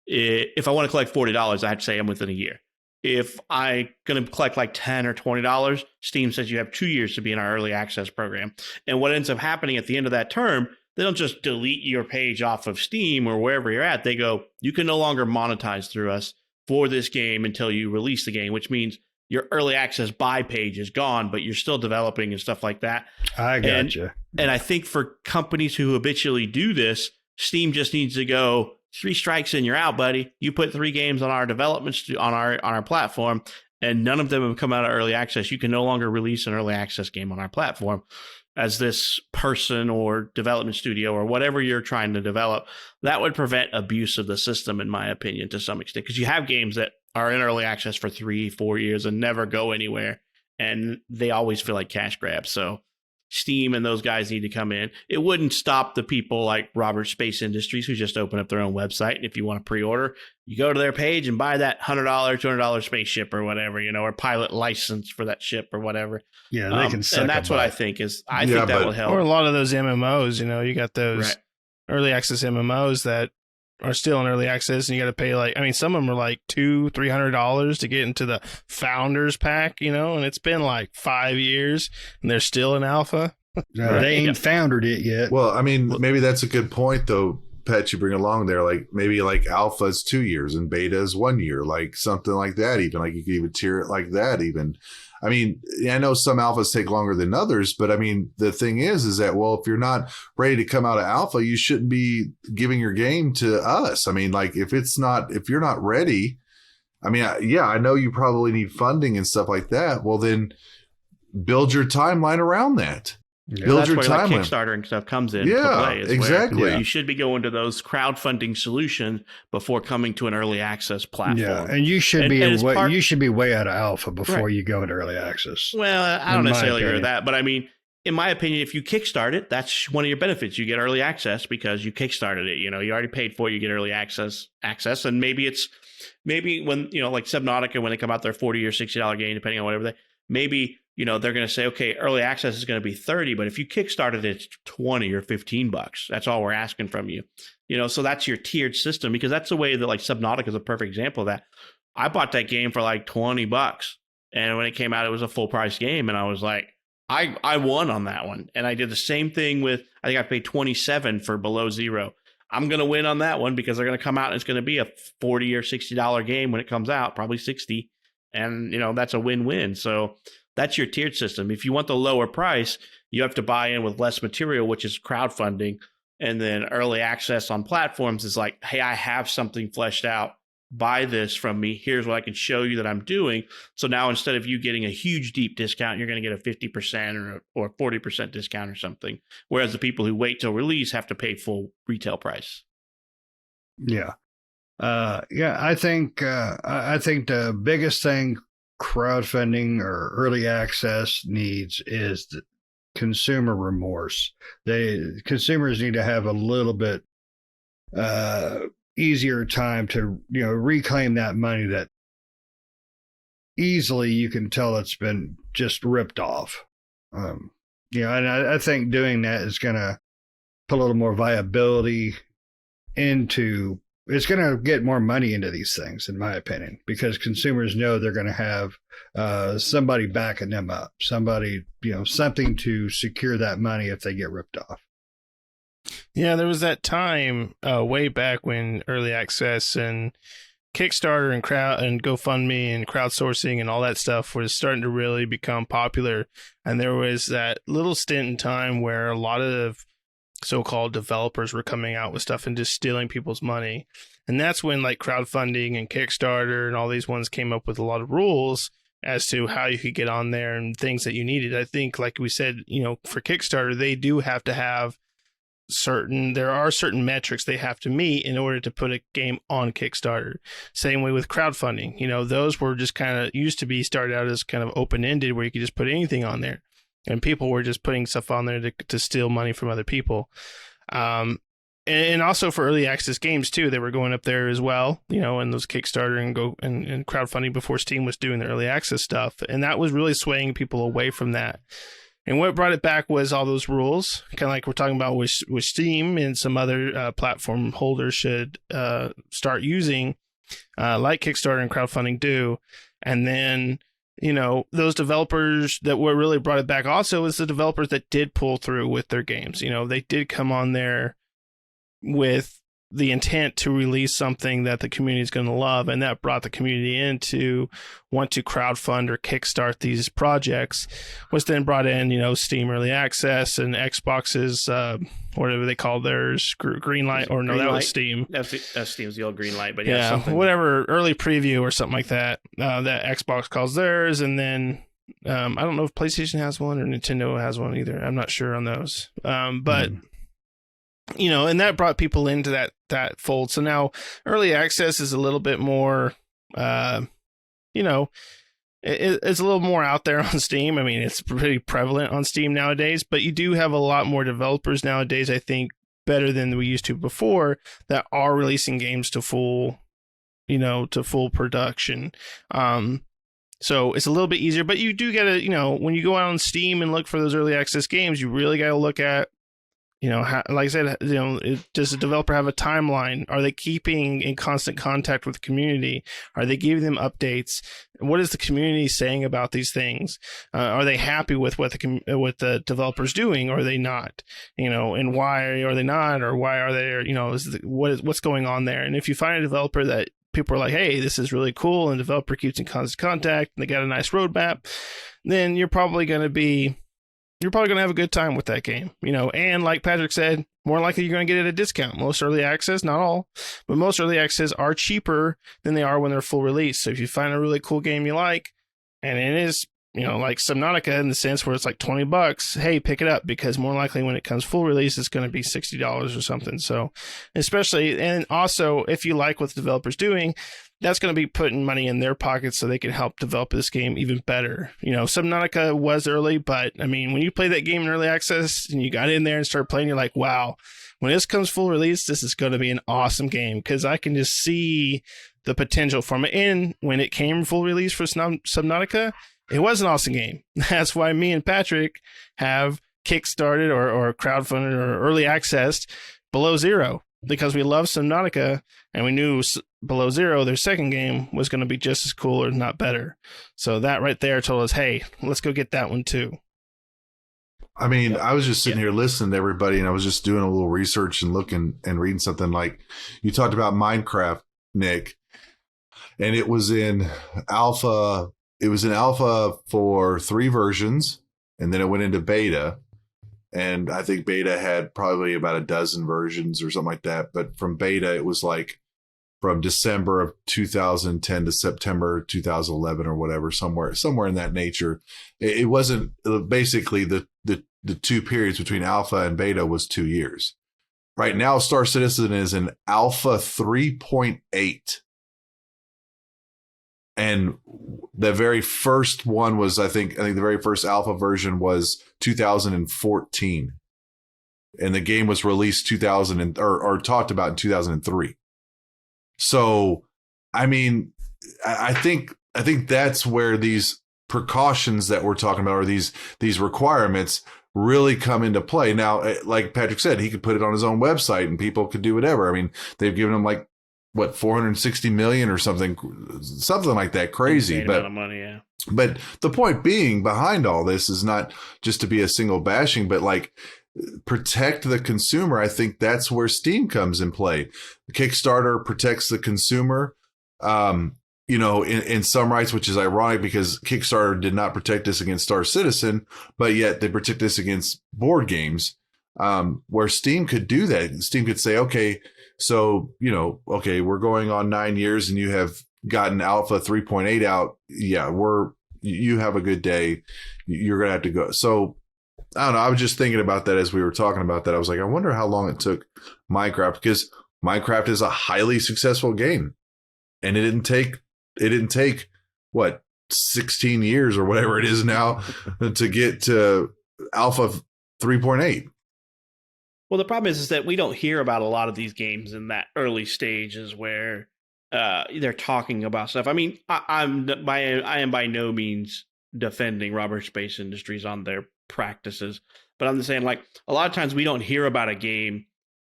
If I want to collect $40, I have to say I'm within a year. If I'm going to collect like $10 or $20, Steam says you have 2 years to be in our early access program. And what ends up happening at the end of that term, they don't just delete your page off of Steam or wherever you're at. They go, you can no longer monetize through us for this game until you release the game, which means your early access buy page is gone, but you're still developing and stuff like that. I gotcha. And I think for companies who habitually do this, Steam just needs to go, 3 strikes and you're out, buddy. You put 3 games on our development on our platform, and none of them have come out of early access. You can no longer release an early access game on our platform as this person or development studio or whatever you're trying to develop. That would prevent abuse of the system, in my opinion, to some extent, because you have games that are in early access for 3-4 years and never go anywhere, and they always feel like cash grabs. So Steam and those guys need to come in. It wouldn't stop the people like Robert Space Industries who just open up their own website. And if you want to pre-order, you go to their page and buy that $100, $200 spaceship or whatever, or pilot license for that ship or whatever. Yeah, they can suck. And that's what I think is. I think that will help. Or a lot of those MMOs. You got those early access MMOs that are still in early access, and you got to pay some of them are like $200-$300 to get into the founders pack, and it's been like 5 years and they're still in alpha. No, they ain't foundered it yet. Well, maybe that's a good point though. pet you bring along there. Like maybe like alpha is 2 years and beta is 1 year, like something like that. Even like you could even tier it like that. Even, I mean, I know some alphas take longer than others, but I mean, the thing is that, well, if you're not ready to come out of alpha, you shouldn't be giving your game to us. I mean, like if you're not ready, I mean, yeah, I know you probably need funding and stuff like that. Well, then build your timeline around that. Yeah, Build That's your where like timeline. Kickstarter and stuff comes in. Yeah, to play, is where exactly. You should be going to those crowdfunding solutions before coming to an early access platform. Yeah, and you should be and you should be way out of alpha before you go into early access. Well, I in don't my necessarily agree with opinion. that, but I mean, in my opinion, if you kickstart it, that's one of your benefits. You get early access because you kickstarted it. You know, you already paid for it, you get early access, and maybe when, you know, like Subnautica, when they come out their $40 or $60 game, depending on whatever maybe, you know, they're going to say, okay, early access is going to be 30, but if you kickstarted it, it's 20 or $15. That's all we're asking from you. You know, so that's your tiered system, because that's the way that like Subnautica is a perfect example of that. I bought that game for like $20, and when it came out, it was a full price game, and I was like, I won on that one. And I did the same thing with, I think I paid 27 for Below Zero. I'm going to win on that one because they're going to come out and it's going to be a $40 or $60 game when it comes out, probably 60. And, you know, that's a win-win. So that's your tiered system. If you want the lower price, you have to buy in with less material, which is crowdfunding. And then early access on platforms is like, hey, I have something fleshed out. Buy this from me. Here's what I can show you that I'm doing. So now instead of you getting a huge deep discount, you're going to get a 50% or 40% discount or something. Whereas the people who wait till release have to pay full retail price. Yeah. I think the biggest thing crowdfunding or early access needs is the consumer remorse. Consumers need to have a little bit easier time to, you know, reclaim that money that easily you can tell it's been just ripped off. You know, and I think doing that is going to put a little more viability into, it's going to get more money into these things, in my opinion, because consumers know they're going to have somebody backing them up, somebody, you know, something to secure that money if they get ripped off. Yeah, there was that time way back when early access and Kickstarter and GoFundMe and crowdsourcing and all that stuff was starting to really become popular. And there was that little stint in time where a lot of so-called developers were coming out with stuff and just stealing people's money. And that's when like crowdfunding and Kickstarter and all these ones came up with a lot of rules as to how you could get on there and things that you needed. I think, like we said, you know, for Kickstarter, they do have to have there are certain metrics they have to meet in order to put a game on Kickstarter. Same way with crowdfunding. You know, those were just kind of used to be started out as kind of open-ended where you could just put anything on there. And people were just putting stuff on there to steal money from other people. And also for early access games too, they were going up there as well, you know, and those Kickstarter and crowdfunding before Steam was doing the early access stuff. And that was really swaying people away from that. And what brought it back was all those rules, kind of like we're talking about with Steam and some other platform holders should start using, like Kickstarter and crowdfunding do. And then, you know, those developers that were really brought it back also is the developers that did pull through with their games. You know, they did come on there with the intent to release something that the community is going to love, and that brought the community in to want to crowdfund or kickstart these projects, which then brought in, you know, Steam Early Access and Xbox's whatever they call theirs, Greenlight, or no, that was Steam. That's Steam's the old Greenlight, but yeah, something. Whatever, early preview or something like that. That Xbox calls theirs, and then I don't know if PlayStation has one or Nintendo has one either. I'm not sure on those, but. You know, and that brought people into that fold. So now early access is a little bit more, you know, it's a little more out there on Steam. I mean, it's pretty prevalent on Steam nowadays, but you do have a lot more developers nowadays, I think, better than we used to before, that are releasing games to full production. So it's a little bit easier, but you do get to, you know, when you go out on Steam and look for those early access games, you really got to look at, Like I said, does the developer have a timeline? Are they keeping in constant contact with the community? Are they giving them updates? What is the community saying about these things? Are they happy with what the developer's doing, or are they not? And why are they not, or why are they? What's going on there? And if you find a developer that people are like, hey, this is really cool, and the developer keeps in constant contact, and they got a nice roadmap, then you're probably going to have a good time with that game, and like Patrick said, more likely you're going to get it at a discount. Most early access, not all, but most early access are cheaper than they are when they're full release. So if you find a really cool game you like, and it is, like Subnautica in the sense where it's like $20, hey, pick it up, because more likely when it comes full release, it's going to be $60 or something. So especially, and also if you like what the developer's doing, that's going to be putting money in their pockets so they can help develop this game even better. Subnautica was early, but I mean, when you play that game in early access and you got in there and started playing, you're like, wow, when this comes full release, this is going to be an awesome game, because I can just see the potential from it. And when it came full release for Subnautica, it was an awesome game. That's why me and Patrick have kickstarted or crowdfunded or early accessed Below Zero, because we love Subnautica and we knew Below Zero, their second game, was going to be just as cool or not better. So that right there told us, hey, let's go get that one too. I mean, I was just sitting here listening to everybody, and I was just doing a little research and looking and reading something. Like you talked about Minecraft, Nick, and it was in alpha. It was in alpha for 3 versions, and then it went into beta. And I think beta had probably about a dozen versions or something like that. But from beta, it was like from December of 2010 to September 2011 or whatever, somewhere in that nature. It wasn't basically the 2 periods between alpha and beta was 2 years. Right now, Star Citizen is in alpha 3.8. And the very first one was, I think the very first alpha version was 2014, and the game was released 2000 or talked about in 2003. So, I mean, I think that's where these precautions that we're talking about, or these requirements, really come into play. Now, like Patrick said, he could put it on his own website and people could do whatever. I mean, they've given him like, what, 460 million or something like that, crazy. Insane amount of money, yeah. But the point being behind all this is not just to be a single bashing, but like protect the consumer. I think that's where Steam comes in play. Kickstarter protects the consumer, in some rights, which is ironic because Kickstarter did not protect us against Star Citizen, but yet they protect us against board games, where Steam could do that. Steam could say, okay, so, we're going on 9 years and you have gotten alpha 3.8 out. Yeah, you have a good day. You're going to have to go. So I don't know. I was just thinking about that as we were talking about that. I was like, I wonder how long it took Minecraft, because Minecraft is a highly successful game, and it didn't take what, 16 years or whatever it is now to get to alpha 3.8. Well, the problem is that we don't hear about a lot of these games in that early stages where they're talking about stuff. I mean, I am by no means defending Roberts Space Industries on their practices, but I'm just saying, like, a lot of times we don't hear about a game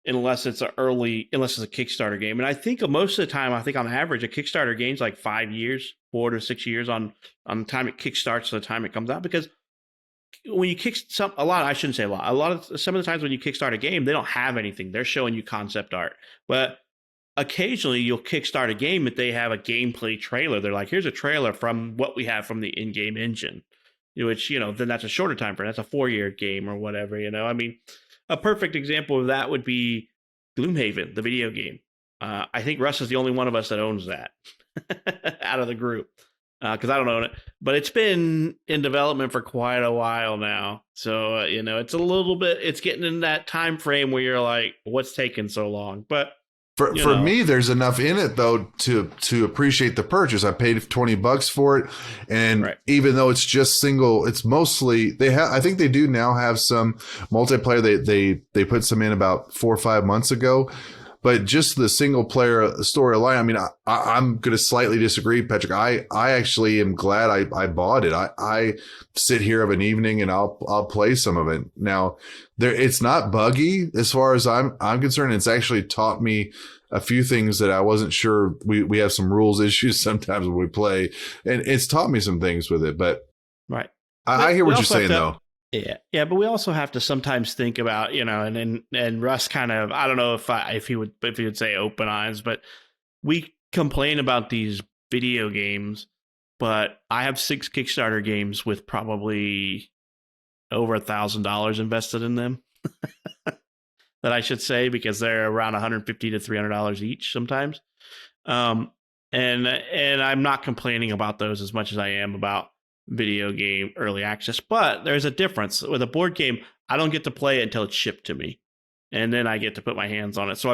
unless it's a Kickstarter game. And I think most of the time, on average, a Kickstarter game is like 5 years, 4 to 6 years on the time it kickstarts to the time it comes out, because when you some of the times when you kickstart a game, they don't have anything. They're showing you concept art. But occasionally you'll kickstart a game if they have a gameplay trailer. They're like, here's a trailer from what we have from the in-game engine, which, then that's a shorter time frame. That's a 4-year game or whatever, I mean, a perfect example of that would be Gloomhaven, the video game. I think Russ is the only one of us that owns that out of the group. Because I don't own it, but it's been in development for quite a while now. So, it's it's getting in that time frame where you're like, what's taking so long? But for me, there's enough in it though to appreciate the purchase. I paid $20 for it, and right. Even though it's just single, it's mostly I think they do now have some multiplayer. They put some in about 4 or 5 months ago. but just the single player storyline. I mean, I'm going to slightly disagree, Patrick. I actually am glad I bought it. I sit here of an evening and I'll play some of it. Now, it's not buggy as far as I'm concerned. It's actually taught me a few things that I wasn't sure. We have some rules issues sometimes when we play, and it's taught me some things with it. But right, I hear what you're saying though. Yeah, but we also have to sometimes think about, and Russ kind of, I don't know if he would say open eyes, but we complain about these video games, but I have 6 Kickstarter games with probably over $1,000 invested in them. That I should say, because they're around $150 to $300 each sometimes. And I'm not complaining about those as much as I am about video game early access, but there's a difference. With a board game, I don't get to play it until it's shipped to me, and then I get to put my hands on it. So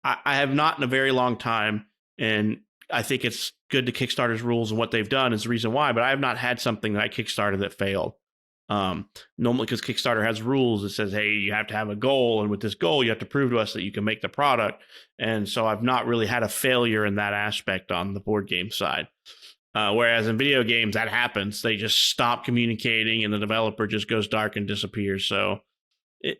I have not in a very long time, and I think it's good to Kickstarter's rules and what they've done is the reason why, but I have not had something that I Kickstarted that failed. Normally, because Kickstarter has rules, it says, hey, you have to have a goal, and with this goal, you have to prove to us that you can make the product. And so I've not really had a failure in that aspect on the board game side. Whereas in video games, that happens. They just stop communicating, and the developer just goes dark and disappears. So I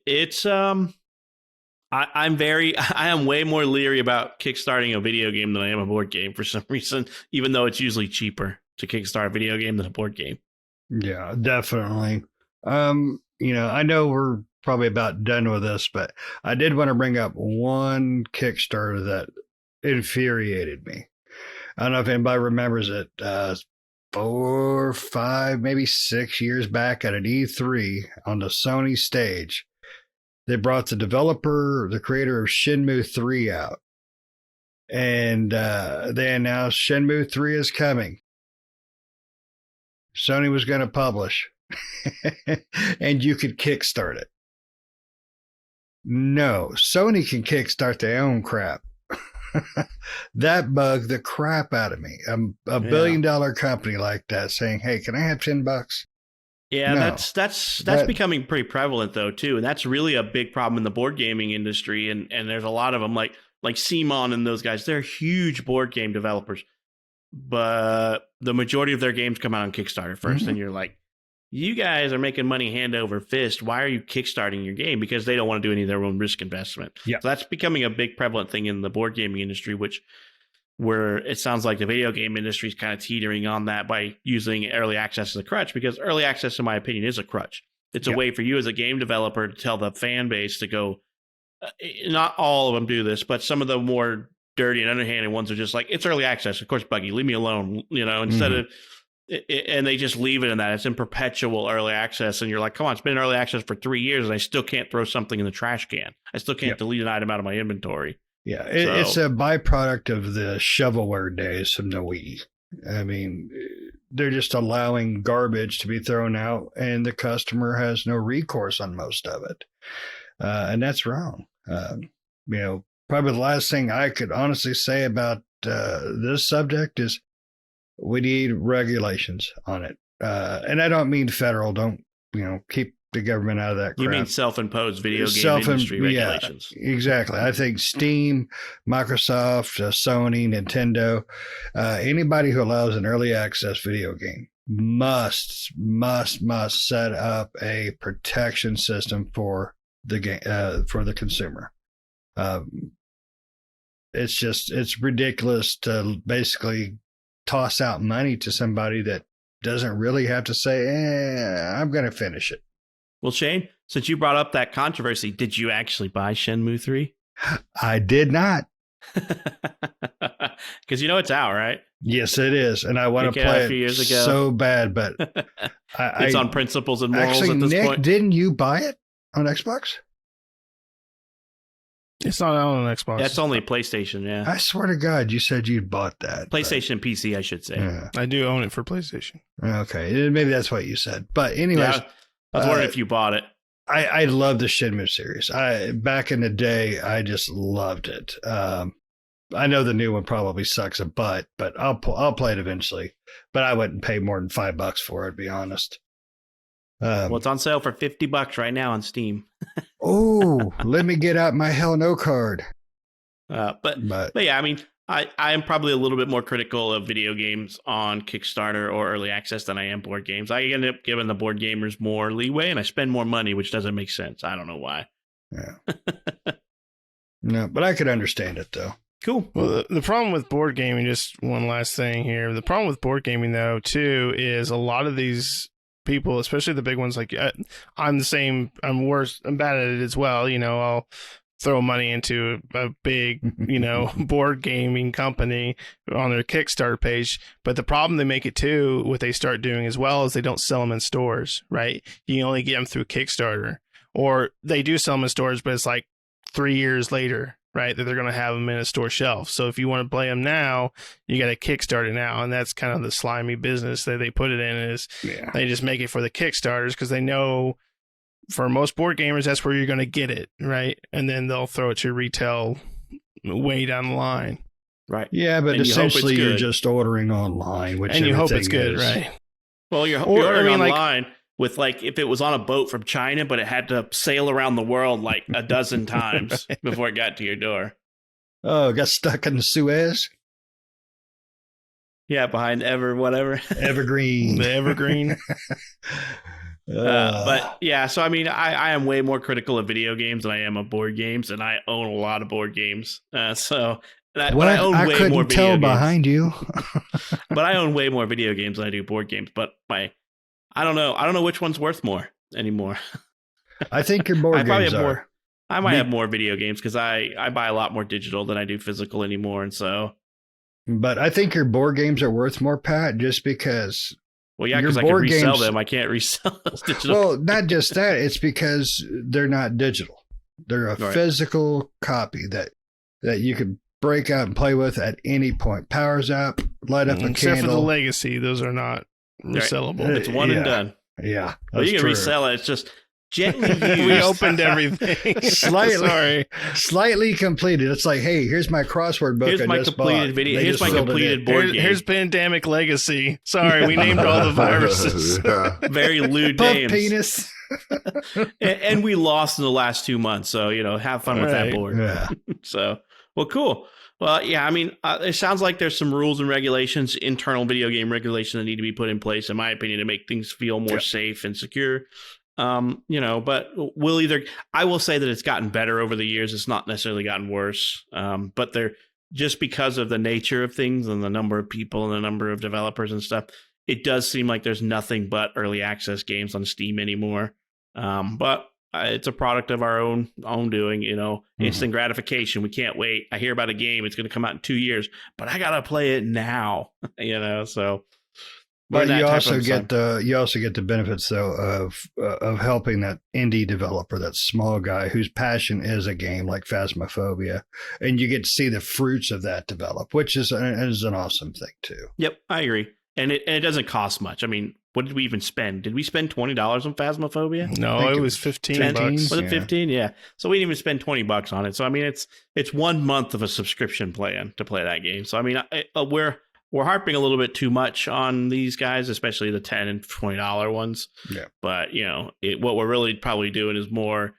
am way more leery about kickstarting a video game than I am a board game for some reason, even though it's usually cheaper to kickstart a video game than a board game. Yeah, definitely. I know we're probably about done with this, but I did want to bring up one Kickstarter that infuriated me. I don't know if anybody remembers it. 4, 5, maybe 6 years back at an E3 on the Sony stage, they brought the creator of Shenmue 3 out. And they announced Shenmue 3 is coming. Sony was going to publish, and you could kickstart it. No, Sony can kickstart their own crap. That bugged the crap out of me. A $1 billion company like that saying, "Hey, can I have $10?" Yeah, no, that's becoming pretty prevalent though too, and that's really a big problem in the board gaming industry. And there's a lot of them like CMON and those guys. They're huge board game developers, but the majority of their games come out on Kickstarter first, and you're like, you guys are making money hand over fist. Why are you kickstarting your game? Because they don't want to do any of their own risk investment. Yeah. So that's becoming a big prevalent thing in the board gaming industry, where it sounds like the video game industry is kind of teetering on that by using early access as a crutch, because early access, in my opinion, is a crutch. It's a way for you as a game developer to tell the fan base to go, not all of them do this, but some of the more dirty and underhanded ones are just like, it's early access. Of course, Buggy, leave me alone, instead of, and they just leave it in that. It's in perpetual early access. And you're like, come on, it's been in early access for 3 years and I still can't throw something in the trash can. I still can't delete an item out of my inventory. Yeah, it's a byproduct of the shovelware days from the Wii. I mean, they're just allowing garbage to be thrown out and the customer has no recourse on most of it. And that's wrong. Probably the last thing I could honestly say about this subject is we need regulations on it. And I don't mean federal. Don't, keep the government out of that crap. You mean self-imposed video game industry regulations. Yeah, exactly. I think Steam, Microsoft, Sony, Nintendo, anybody who allows an early access video game must set up a protection system for the game, for the consumer. It's ridiculous to basically toss out money to somebody that doesn't really have to say, I'm going to finish it. Well, Shane, since you brought up that controversy, did you actually buy Shenmue 3? I did not. Because it's out, right? Yes, it is. And I want to play it so bad, but it's on principles and morals actually, at this Nick, point. Didn't you buy it on Xbox? It's not out on Xbox. That's only PlayStation, yeah. I swear to God, you said you'd bought that. PlayStation and PC, I should say. Yeah. I do own it for PlayStation. Okay, maybe that's what you said. But anyways, yeah, I was wondering if you bought it. I love the Shenmue series. Back in the day, I just loved it. I know the new one probably sucks a butt, but I'll play it eventually. But I wouldn't pay more than $5 for it, to be honest. Well, it's on sale for $50 right now on Steam. Oh, let me get out my Hell No card. But yeah, I mean, I am probably a little bit more critical of video games on Kickstarter or early access than I am board games. I end up giving the board gamers more leeway, and I spend more money, which doesn't make sense. I don't know why. Yeah. No, but I could understand it though. Cool. Well, the problem with board gaming, just one last thing here. The problem with board gaming, though, too, is a lot of these people, especially the big ones, like I'm the same. I'm worse. I'm bad at it as well. You know, I'll throw money into a big, board gaming company on their Kickstarter page. But the problem they make it too, what they start doing as well, is they don't sell them in stores, right? You can only get them through Kickstarter, or they do sell them in stores, but it's like 3 years later, right, that they're going to have them in a store shelf. So if you want to play them now, you got to Kickstart it now. And that's kind of the slimy business that they put it in, is they just make it for the Kickstarters because they know for most board gamers, that's where you're going to get it, right? And then they'll throw it to retail way down the line. Right. Yeah, but And essentially you're just ordering online, which and you hope it's everything good, is. right? Well, you're ordering online with, like, if it was on a boat from China, but it had to sail around the world like a dozen times before it got to your door. Oh, got stuck in the Suez? Yeah, behind whatever. Evergreen. The Evergreen. But yeah, so I mean, I am way more critical of video games than I am of board games, and I own a lot of board games. I own I way couldn't more tell video games. behind you. But I own way more video games than I do board games. But I don't know which one's worth more anymore. I think your board games are. I might have more video games because I buy a lot more digital than I do physical anymore, and so. But I think your board games are worth more, Pat, just because. Well, yeah, because I can resell them. I can't resell digital. Well, not just that. It's because they're not digital. They're a physical copy that you can break out and play with at any point. Powers up, light up a candle. Except for the Legacy, those are not resellable. It's one and done. Yeah. Well, you can resell it. It's just gently used. We opened everything. Slightly completed. It's like, hey, here's my crossword book. Here's my completed video. Here's my completed board game. Here's Pandemic Legacy. Sorry, we named all the viruses. Very lewd Pump names. penis. and we lost in the last 2 months, so have fun with that board. Yeah. So, well, cool. Well, yeah, I mean, it sounds like there's some rules and regulations, internal video game regulations that need to be put in place, in my opinion, to make things feel more safe and secure. But I will say that it's gotten better over the years. It's not necessarily gotten worse. But just because of the nature of things and the number of people and the number of developers and stuff, it does seem like there's nothing but early access games on Steam anymore. But it's a product of our own doing, instant gratification. We can't wait. I hear about a game. It's going to come out in 2 years, but I got to play it now, so. But you also get the benefits though of helping that indie developer, that small guy whose passion is a game like Phasmophobia, and you get to see the fruits of that develop, which is an awesome thing too. Yep, I agree, and it doesn't cost much. I mean, what did we even spend? Did we spend $20 on Phasmophobia? No, it was $15. Was it 15? Yeah. So we didn't even spend $20 on it. So I mean, it's 1 month of a subscription plan to play that game. So I mean, we're harping a little bit too much on these guys, especially the $10 and $20 ones. Yeah. But, what we're really probably doing is more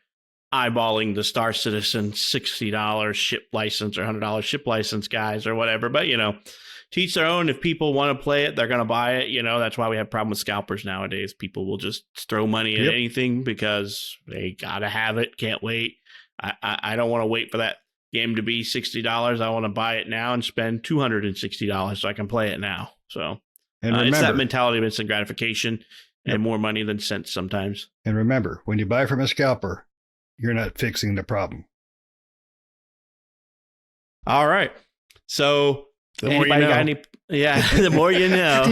eyeballing the Star Citizen $60 ship license or $100 ship license guys or whatever. But, to each their own. If people want to play it, they're going to buy it. That's why we have a problem with scalpers nowadays. People will just throw money at anything because they got to have it. Can't wait. I don't want to wait for that game to be $60. I want to buy it now and spend $260 so I can play it now. So it's that mentality of instant gratification and more money than sense sometimes. And remember, when you buy from a scalper, you're not fixing the problem. All right. So the more you know. The more you know.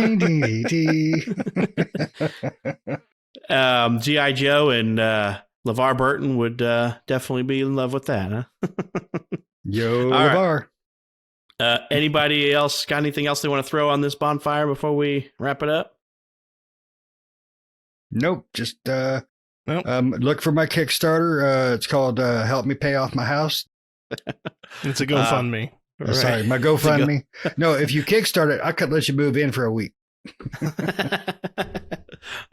G.I. Joe and LeVar Burton would definitely be in love with that, huh? Yo, LeVar. Right. Anybody else got anything else they want to throw on this bonfire before we wrap it up? Nope. Just nope. Look for my Kickstarter. It's called Help Me Pay Off My House. It's a GoFundMe. Right. Sorry, my GoFundMe. No, if you Kickstart it, I could let you move in for a week.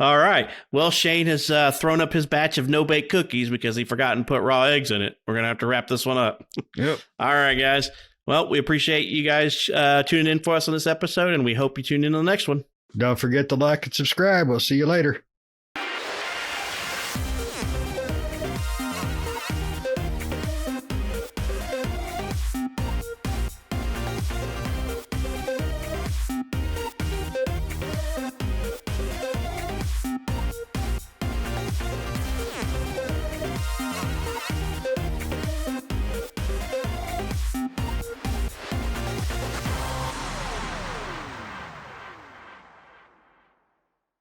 All right. Well, Shane has thrown up his batch of no-bake cookies because he forgot to put raw eggs in it. We're going to have to wrap this one up. Yep. All right, guys. Well, we appreciate you guys tuning in for us on this episode, and we hope you tune in on the next one. Don't forget to like and subscribe. We'll see you later.